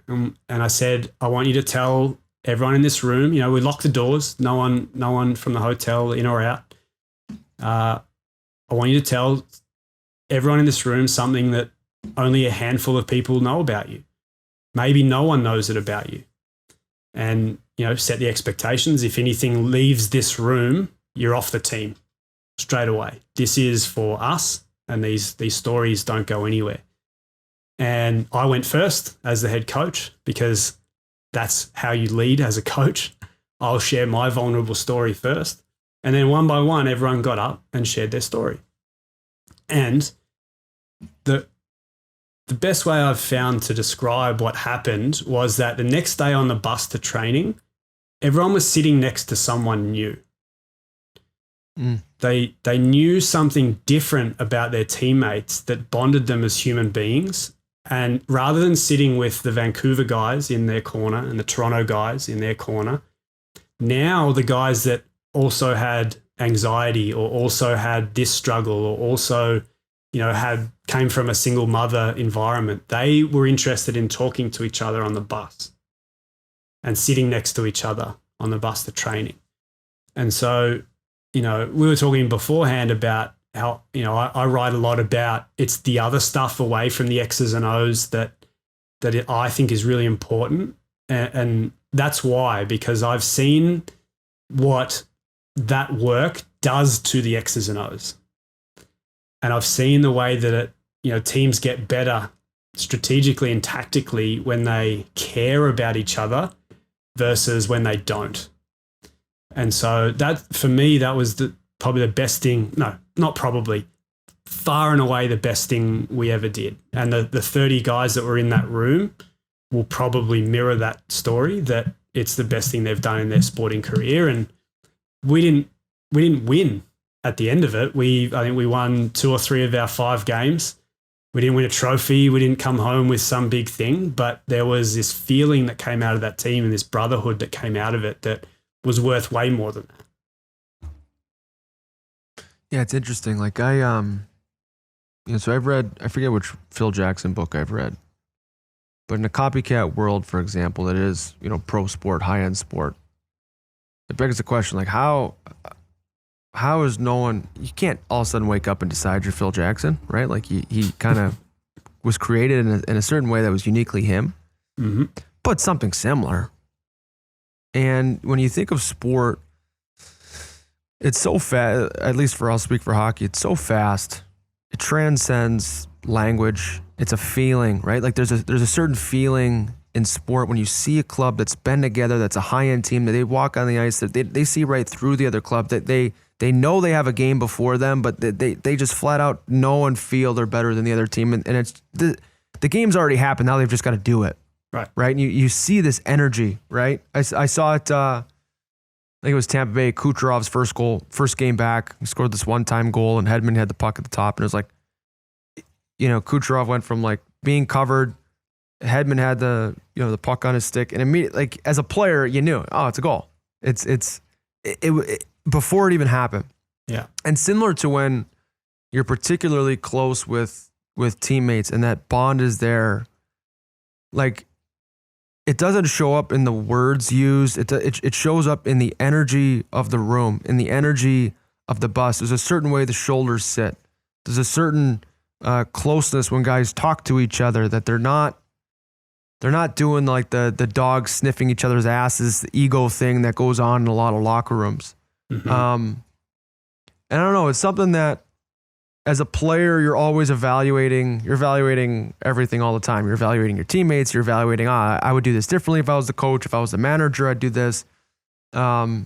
And I said, I want you to tell everyone in this room, we locked the doors, no one from the hotel in or out. I want you to tell everyone in this room something that only a handful of people know about you. Maybe no one knows it about you. and, set the expectations. If anything leaves this room, you're off the team straight away. This is for us, and these stories don't go anywhere. And I went first as the head coach because that's how you lead as a coach. I'll share my vulnerable story first. And then one by one, everyone got up and shared their story. And the best way I've found to describe what happened was that the next day on the bus to training, everyone was sitting next to someone new. They knew something different about their teammates that bonded them as human beings. And rather than sitting with the Vancouver guys in their corner and the Toronto guys in their corner, now the guys that also had anxiety or also had this struggle or also, came from a single mother environment, they were interested in talking to each other on the bus and sitting next to each other on the bus to training. And so, we were talking beforehand about how, I write a lot about it's the other stuff away from the X's and O's that I think is really important. And that's why, because I've seen what that work does to the X's and O's. And I've seen the way that teams get better strategically and tactically when they care about each other versus when they don't. And so that, for me, that was probably the best thing. No, not probably. Far and away the best thing we ever did. And the 30 guys that were in that room will probably mirror that story, that it's the best thing they've done in their sporting career. And we didn't win at the end of it. I think we won 2 or 3 of our 5 games. We didn't win a trophy. We didn't come home with some big thing, but there was this feeling that came out of that team and this brotherhood that came out of it that was worth way more than that. Yeah, it's interesting. Like so I've read, I forget which Phil Jackson book I've read, but in a copycat world, for example, that is, pro sport, high-end sport, it begs the question, like how is no one, you can't all of a sudden wake up and decide you're Phil Jackson, right? Like he kind of was created in a certain way that was uniquely him, but something similar. And when you think of sport, it's so fast, at least I'll speak for hockey, it's so fast. It transcends language. It's a feeling, right? Like there's a certain feeling in sport when you see a club that's been together, that's a high-end team, that they walk on the ice, that they see right through the other club, that they know they have a game before them, but they just flat out know and feel they're better than the other team. And it's the game's already happened. Now they've just got to do it. Right. And you see this energy, right? I saw it, I think it was Tampa Bay, Kucherov's first game back. He scored this one-time goal, and Hedman had the puck at the top. And it was like, Kucherov went from like being covered. Hedman had the puck on his stick, and immediately, like as a player, you knew, oh, it's a goal. It before it even happened. Yeah. And similar to when you're particularly close with teammates and that bond is there, like it doesn't show up in the words used. It shows up in the energy of the room, in the energy of the bus. There's a certain way the shoulders sit. There's a certain closeness when guys talk to each other, that they're not doing like the dogs sniffing each other's asses, the ego thing that goes on in a lot of locker rooms. And I don't know, it's something that as a player, you're always evaluating everything all the time. You're evaluating your teammates. You're evaluating, I would do this differently if I was the coach. If I was the manager, I'd do this. But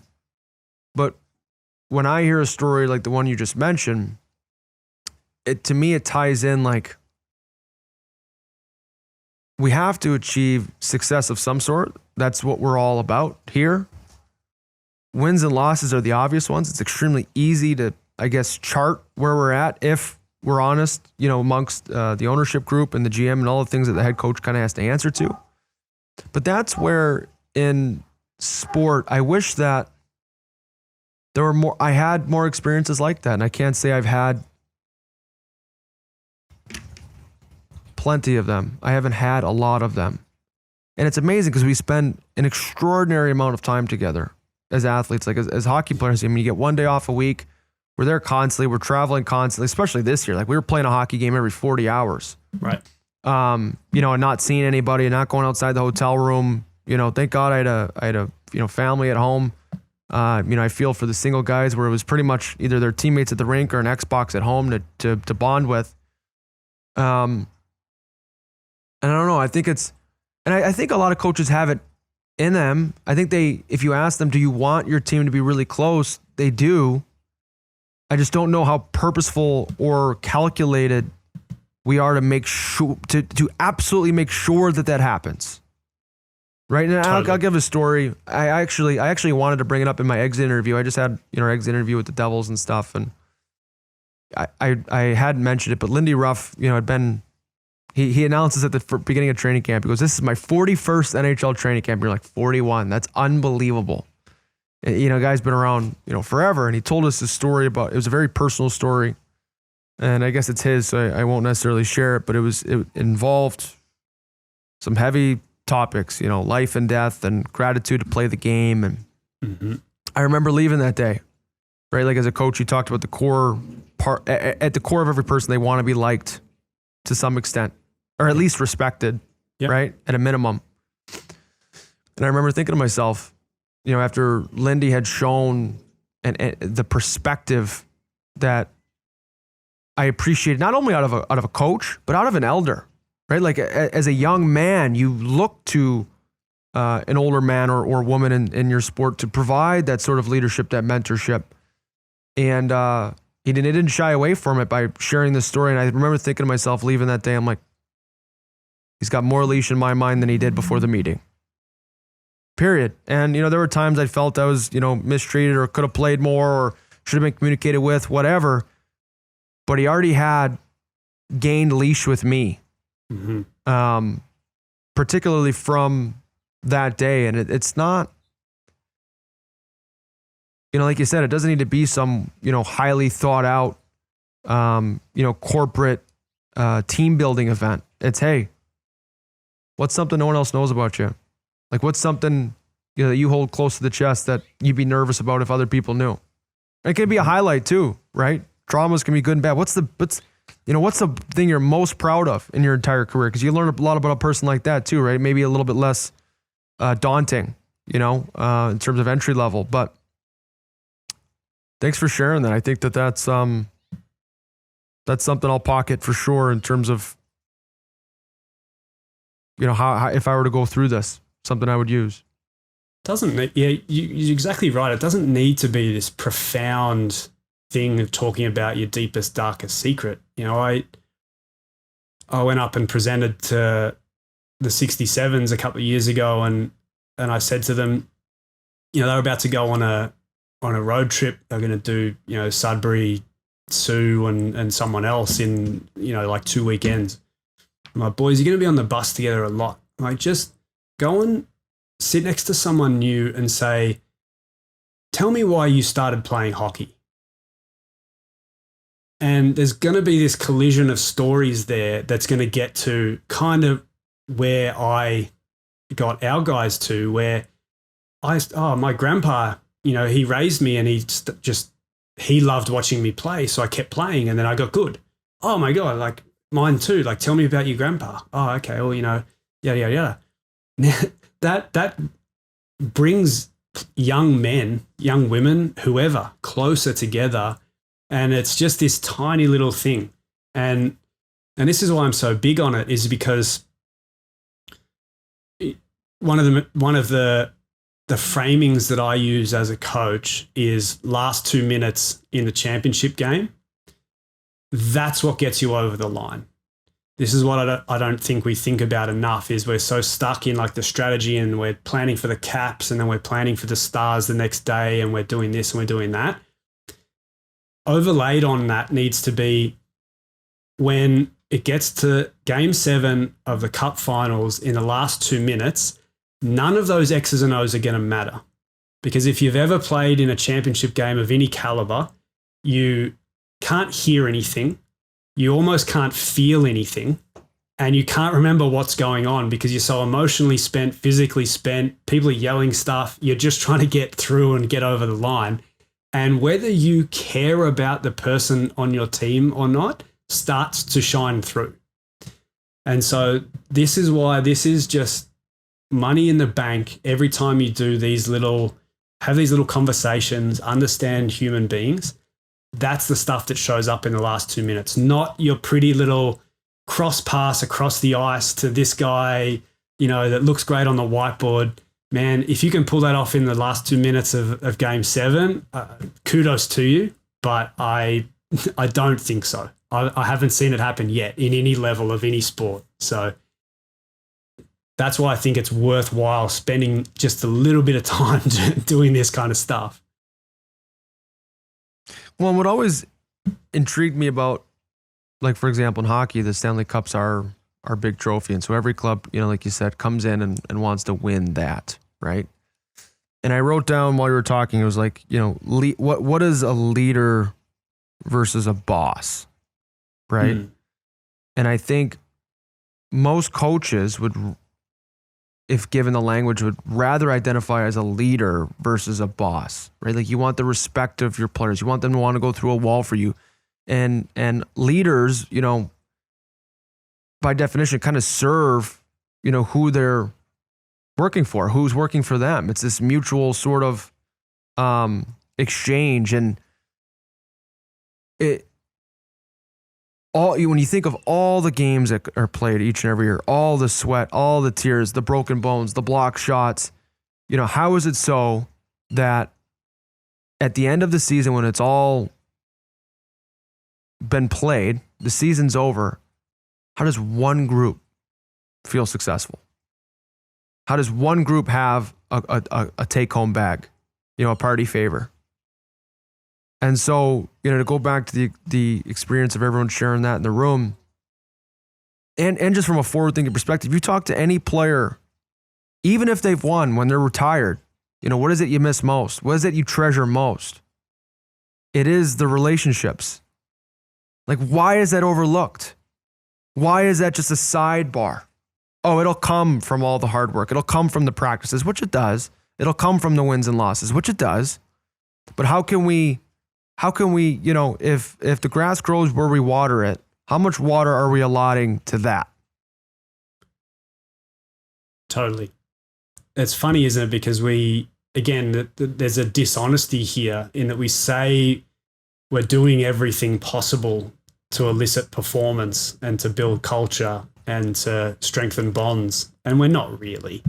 when I hear a story like the one you just mentioned, to me, it ties in like we have to achieve success of some sort. That's what we're all about here. Wins and losses are the obvious ones. It's extremely easy to, I guess, chart where we're at if we're honest, amongst the ownership group and the GM and all the things that the head coach kind of has to answer to. But that's where in sport, I wish that I had more experiences like that. And I can't say I've had plenty of them. I haven't had a lot of them. And it's amazing because we spend an extraordinary amount of time together as athletes, like as hockey players. I mean, you get one day off a week. We're there constantly. We're traveling constantly, especially this year. Like we were playing a hockey game every 40 hours. Right. And not seeing anybody, not going outside the hotel room, Thank God I had a family at home. I feel for the single guys where it was pretty much either their teammates at the rink or an Xbox at home to bond with. And I don't know. I think I think a lot of coaches have it in them. I think if you ask them, do you want your team to be really close? They do. I just don't know how purposeful or calculated we are to make sure to absolutely make sure that happens. Right. And Totally. I'll give a story. I actually wanted to bring it up in my exit interview. I just had, our exit interview with the Devils and stuff. And I hadn't mentioned it, but Lindy Ruff, had been, he announces at the beginning of training camp, he goes, "This is my 41st NHL training camp." You're like, 41. That's unbelievable. Guy's been around, forever. And he told us this story it was a very personal story. And I guess it's his, so I won't necessarily share it, but it involved some heavy topics, life and death and gratitude to play the game. And I remember leaving that day, right? Like as a coach, you talked about the core part, at the core of every person, they want to be liked to some extent, or at least respected, right? At a minimum. And I remember thinking to myself, after Lindy had shown and the perspective that I appreciated, not only out of a coach, but out of an elder, right? Like as a young man, you look to an older man or woman in your sport to provide that sort of leadership, that mentorship. And he didn't shy away from it by sharing this story. And I remember thinking to myself, leaving that day, I'm like, he's got more leash in my mind than he did before the meeting. Period. And, there were times I felt I was, mistreated or could have played more or should have been communicated with, whatever. But he already had gained leash with me, particularly from that day. And it's not, like you said, it doesn't need to be some, highly thought out, corporate team building event. It's, hey, what's something no one else knows about you? Like what's something, that you hold close to the chest that you'd be nervous about if other people knew? It can be a highlight too, right? Traumas can be good and bad. What's the thing you're most proud of in your entire career? Because you learn a lot about a person like that too, right? Maybe a little bit less daunting, in terms of entry level. But thanks for sharing that. I think that's something I'll pocket for sure in terms of, how if I were to go through this, something I would use. You're exactly right. It doesn't need to be this profound thing of talking about your deepest, darkest secret. I went up and presented to the 67s a couple of years ago, and I said to them, they were about to go on a road trip. They're going to do, Sudbury, Sue, and someone else in, like 2 weekends. I'm like, boys, you're going to be on the bus together a lot. I'm like, just go and sit next to someone new and say, tell me why you started playing hockey. And there's going to be this collision of stories there that's going to get to kind of where I got our guys to, where my grandpa, he raised me and he loved watching me play. So I kept playing and then I got good. Oh my God, like mine too. Like, tell me about your grandpa. Oh, okay. Well, yada, yada, yada. Now, that brings young men, young women, whoever, closer together. And it's just this tiny little thing. And this is why I'm so big on it, is because one of the framings that I use as a coach is last 2 minutes in the championship game. That's what gets you over the line. This is what I don't think we think about enough, is we're so stuck in like the strategy and we're planning for the caps and then we're planning for the stars the next day and we're doing this and we're doing that. Overlaid on that needs to be when it gets to game 7 of the cup finals in the last 2 minutes, none of those X's and O's are going to matter. Because if you've ever played in a championship game of any caliber, you can't hear anything. You almost can't feel anything, and you can't remember what's going on because you're so emotionally spent, physically spent, people are yelling stuff. You're just trying to get through and get over the line. And whether you care about the person on your team or not starts to shine through. And so this is why this is just money in the bank every time you do have these little conversations, understand human beings. That's the stuff that shows up in the last 2 minutes, not your pretty little cross pass across the ice to this guy, that looks great on the whiteboard. Man, if you can pull that off in the last 2 minutes of game 7, kudos to you. But I don't think so. I haven't seen it happen yet in any level of any sport. So that's why I think it's worthwhile spending just a little bit of time doing this kind of stuff. Well, what always intrigued me about, like, for example, in hockey, the Stanley Cups are our big trophy. And so every club, like you said, comes in and wants to win that, right? And I wrote down while you were talking, it was like, what is a leader versus a boss, right? And I think most coaches would, if given the language, would rather identify as a leader versus a boss, right? Like, you want the respect of your players. You want them to want to go through a wall for you. And leaders, by definition, kind of serve, who they're working for, who's working for them. It's this mutual sort of exchange. And when you think of all the games that are played each and every year, all the sweat, all the tears, the broken bones, the block shots, how is it so that at the end of the season, when it's all been played, the season's over, how does one group feel successful? How does one group have a take-home bag, a party favor? And so, to go back to the experience of everyone sharing that in the room, and just from a forward-thinking perspective, you talk to any player, even if they've won, when they're retired, what is it you miss most? What is it you treasure most? It is the relationships. Like, why is that overlooked? Why is that just a sidebar? Oh, it'll come from all the hard work. It'll come from the practices, which it does. It'll come from the wins and losses, which it does. But how can we, if the grass grows where we water it, how much water are we allotting to that? Totally. It's funny, isn't it? Because there's a dishonesty here in that we say we're doing everything possible to elicit performance and to build culture and to strengthen bonds. And we're not really.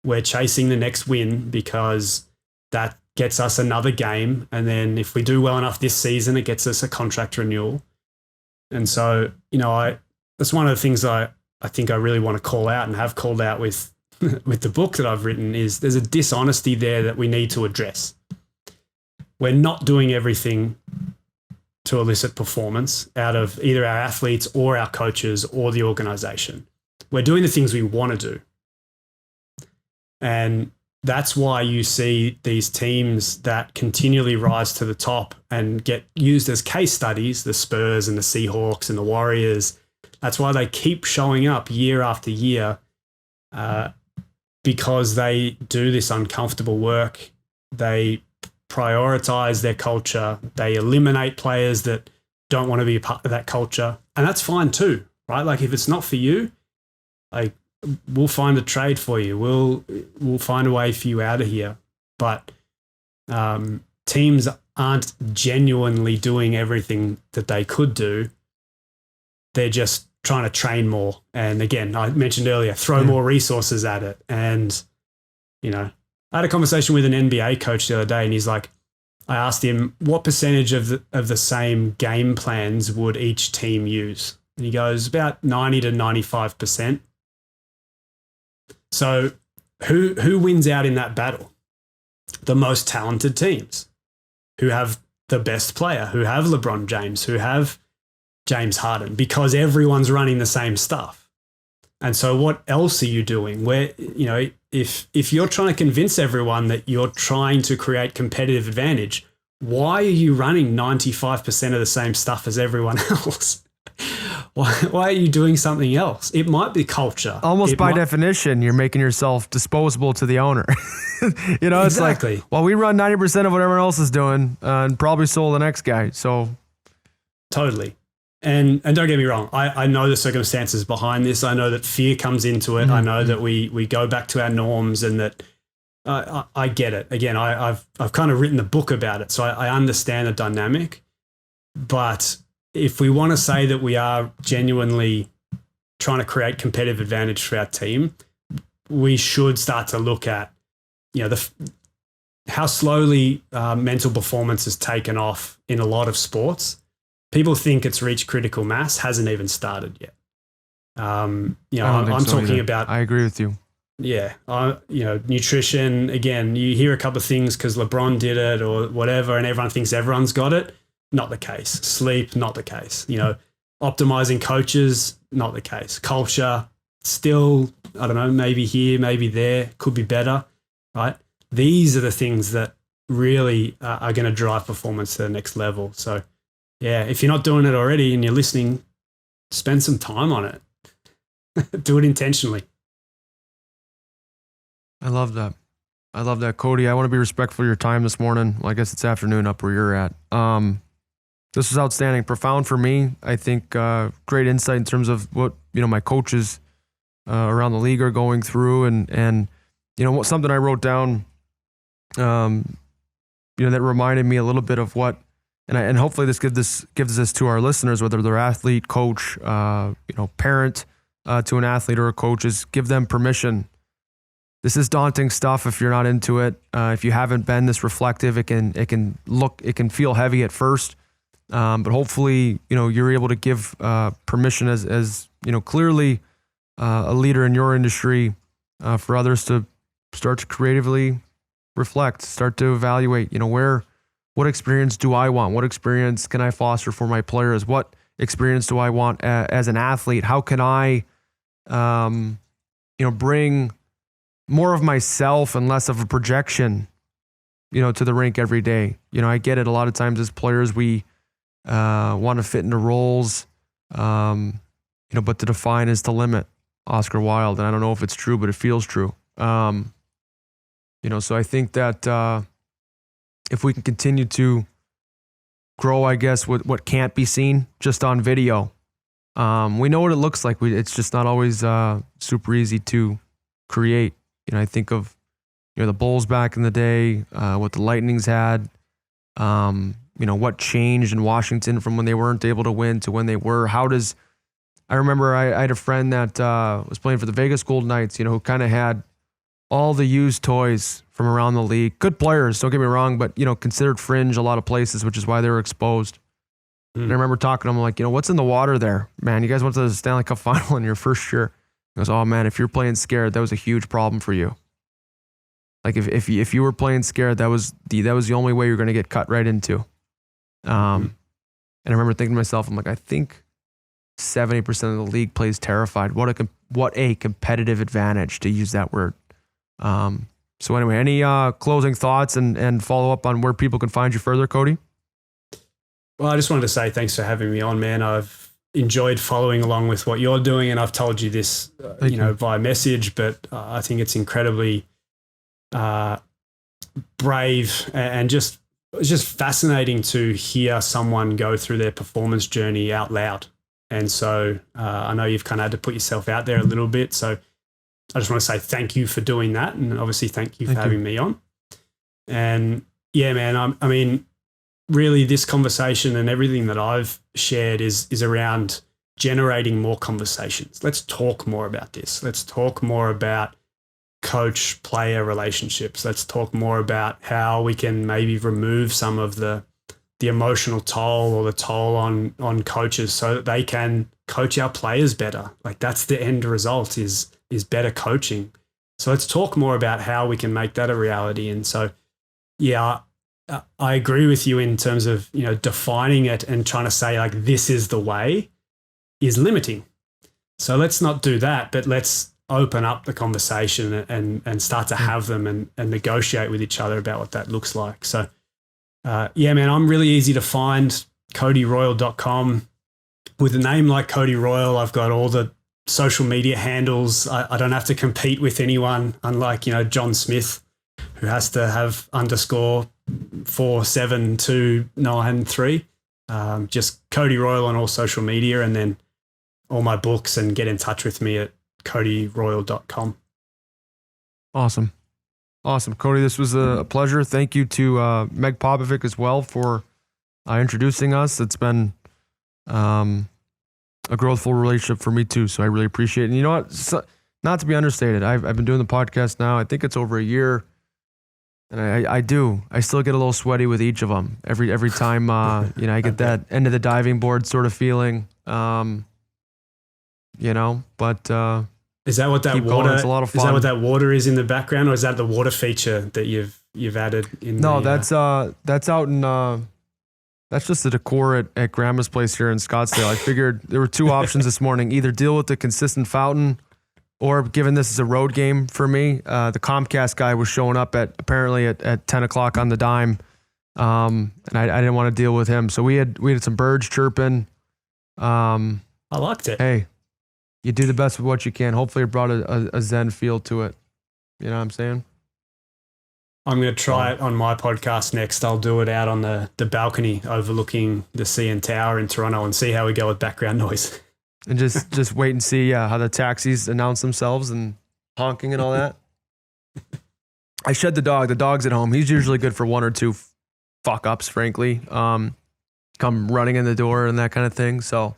We're chasing the next win because that gets us another game. And then if we do well enough this season, it gets us a contract renewal. And so, that's one of the things I think I really want to call out and have called out with the book that I've written is there's a dishonesty there that we need to address. We're not doing everything to elicit performance out of either our athletes or our coaches or the organization. We're doing the things we want to do. And that's why you see these teams that continually rise to the top and get used as case studies, the Spurs and the Seahawks and the Warriors. That's why they keep showing up year after year, because they do this uncomfortable work. They prioritize their culture. They eliminate players that don't want to be a part of that culture. And that's fine too, right? Like, if it's not for you, like, we'll find a trade for you. We'll find a way for you out of here. But teams aren't genuinely doing everything that they could do. They're just trying to train more. And again, I mentioned earlier, throw more resources at it. And, I had a conversation with an NBA coach the other day, and he's like, I asked him, what percentage of the same game plans would each team use? And he goes, about 90 to 95%. So who wins out in that battle? The most talented teams, who have the best player, who have LeBron James, who have James Harden, because everyone's running the same stuff. And so what else are you doing? Where, if you're trying to convince everyone that you're trying to create competitive advantage, why are you running 95% of the same stuff as everyone else? Why are you doing something else? It might be culture. Almost by definition, you're making yourself disposable to the owner. It's exactly. Like, well, we run 90% of what everyone else is doing and probably sold the next guy. So totally. And don't get me wrong, I know the circumstances behind this. I know that fear comes into it. I know that we go back to our norms, and that I get it. Again, I've kind of written the book about it, so I understand the dynamic. But if we want to say that we are genuinely trying to create competitive advantage for our team, we should start to look at, how slowly mental performance has taken off in a lot of sports. People think it's reached critical mass, hasn't even started yet. I'm talking about. I agree with you. Yeah, nutrition. Again, you hear a couple of things because LeBron did it or whatever, and everyone thinks everyone's got it. Not the case. Sleep, not the case. Optimizing coaches, not the case. Culture, still, I don't know, maybe here, maybe there, could be better, right? These are the things that really are going to drive performance to the next level. So, yeah, if you're not doing it already and you're listening, spend some time on it. Do it intentionally. I love that. Cody. I want to be respectful of your time this morning. Well, I guess it's afternoon up where you're at. This was outstanding, profound for me. I think great insight in terms of what my coaches around the league are going through, and something I wrote down, that reminded me a little bit of what, and hopefully this gives this to our listeners, whether they're athlete, coach, parent to an athlete or a coach, is give them permission. This is daunting stuff if you're not into it. If you haven't been this reflective, it can feel heavy at first. But hopefully, you're able to give permission as clearly a leader in your industry for others to start to creatively reflect, start to evaluate, what experience do I want? What experience can I foster for my players? What experience do I want as an athlete? How can I, bring more of myself and less of a projection, to the rink every day? I get it. A lot of times as players, we want to fit into roles, but to define is to limit. Oscar Wilde, and I don't know if it's true, but it feels true. So I think that if we can continue to grow, I guess, with what can't be seen just on video, we know what it looks like. It's just not always super easy to create. I think of the Bulls back in the day, what the Lightnings had. What changed in Washington from when they weren't able to win to when they were. I remember I had a friend that was playing for the Vegas Golden Knights, who kind of had all the used toys from around the league. Good players, don't get me wrong, but, considered fringe a lot of places, which is why they were exposed. And I remember talking to him like, what's in the water there? Man, you guys went to the Stanley Cup final in your first year. He goes, oh man, if you're playing scared, that was a huge problem for you. Like if you were playing scared, that was the only way you're going to get cut right into. And I remember thinking to myself, I'm like, I think 70% of the league plays terrified. What a competitive advantage, to use that word. So anyway, any closing thoughts and follow up on where people can find you further, Cody? Well, I just wanted to say thanks for having me on, man. I've enjoyed following along with what you're doing, and I've told you this, via message, but I think it's incredibly brave and just fascinating to hear someone go through their performance journey out loud. And so I know you've kind of had to put yourself out there a little bit. So I just want to say thank you for doing that. And obviously thank you for having me on. And yeah, man, I mean, really this conversation and everything that I've shared is around generating more conversations. Let's talk more about this. Let's talk more about coach-player relationships. Let's talk more about how we can maybe remove some of the emotional toll or the toll on coaches so that they can coach our players better. Like that's the end result is better coaching. So let's talk more about how we can make that a reality. And so, yeah, I agree with you in terms of, defining it and trying to say like, this is the way is limiting. So let's not do that, but let's open up the conversation and start to have them and negotiate with each other about what that looks like. So, yeah, man, I'm really easy to find, codyroyle.com. With a name like Cody Royle, I've got all the social media handles. I don't have to compete with anyone, unlike, John Smith, who has to have _47293. Just Cody Royle on all social media, and then all my books, and get in touch with me at codyroyle.com. Awesome. Cody, this was a pleasure. Thank you to Meg Popovic as well for introducing us. It's been a growthful relationship for me too, so I really appreciate it. And you know what? So, not to be understated, I've been doing the podcast now, I think it's over a year, and I still get a little sweaty with each of them every time. I get that end of the diving board sort of feeling. But is that what that keep water? going. It's a lot of fun. Is that what that water is in the background, or is that the water feature that you've added in? No, that's out in. That's just the decor at Grandma's place here in Scottsdale. I figured there were two options this morning: either deal with the consistent fountain, or given this is a road game for me, the Comcast guy was showing up apparently at 10 o'clock on the dime, and I didn't want to deal with him. So we had some birds chirping. I liked it. Hey, you do the best with what you can. Hopefully it brought a zen feel to it. You know what I'm saying? I'm going to try it on my podcast next. I'll do it out on the balcony overlooking the CN Tower in Toronto and see how we go with background noise. And just wait and see how the taxis announce themselves and honking and all that. I shed the dog. The dog's at home. He's usually good for one or two fuck ups, frankly. Come running in the door and that kind of thing. So,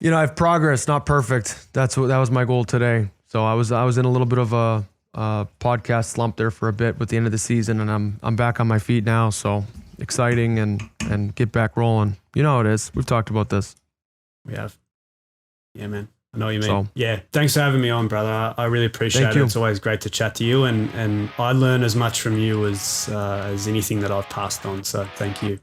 I've progressed, not perfect. That was my goal today. So I was in a little bit of a podcast slump there for a bit with the end of the season, and I'm back on my feet now. So exciting and get back rolling. You know how it is. We've talked about this. We have. Yeah, man. I know what you mean. So, yeah. Thanks for having me on, brother. I really appreciate it. It's always great to chat to you, and I learn as much from you as anything that I've passed on. So thank you.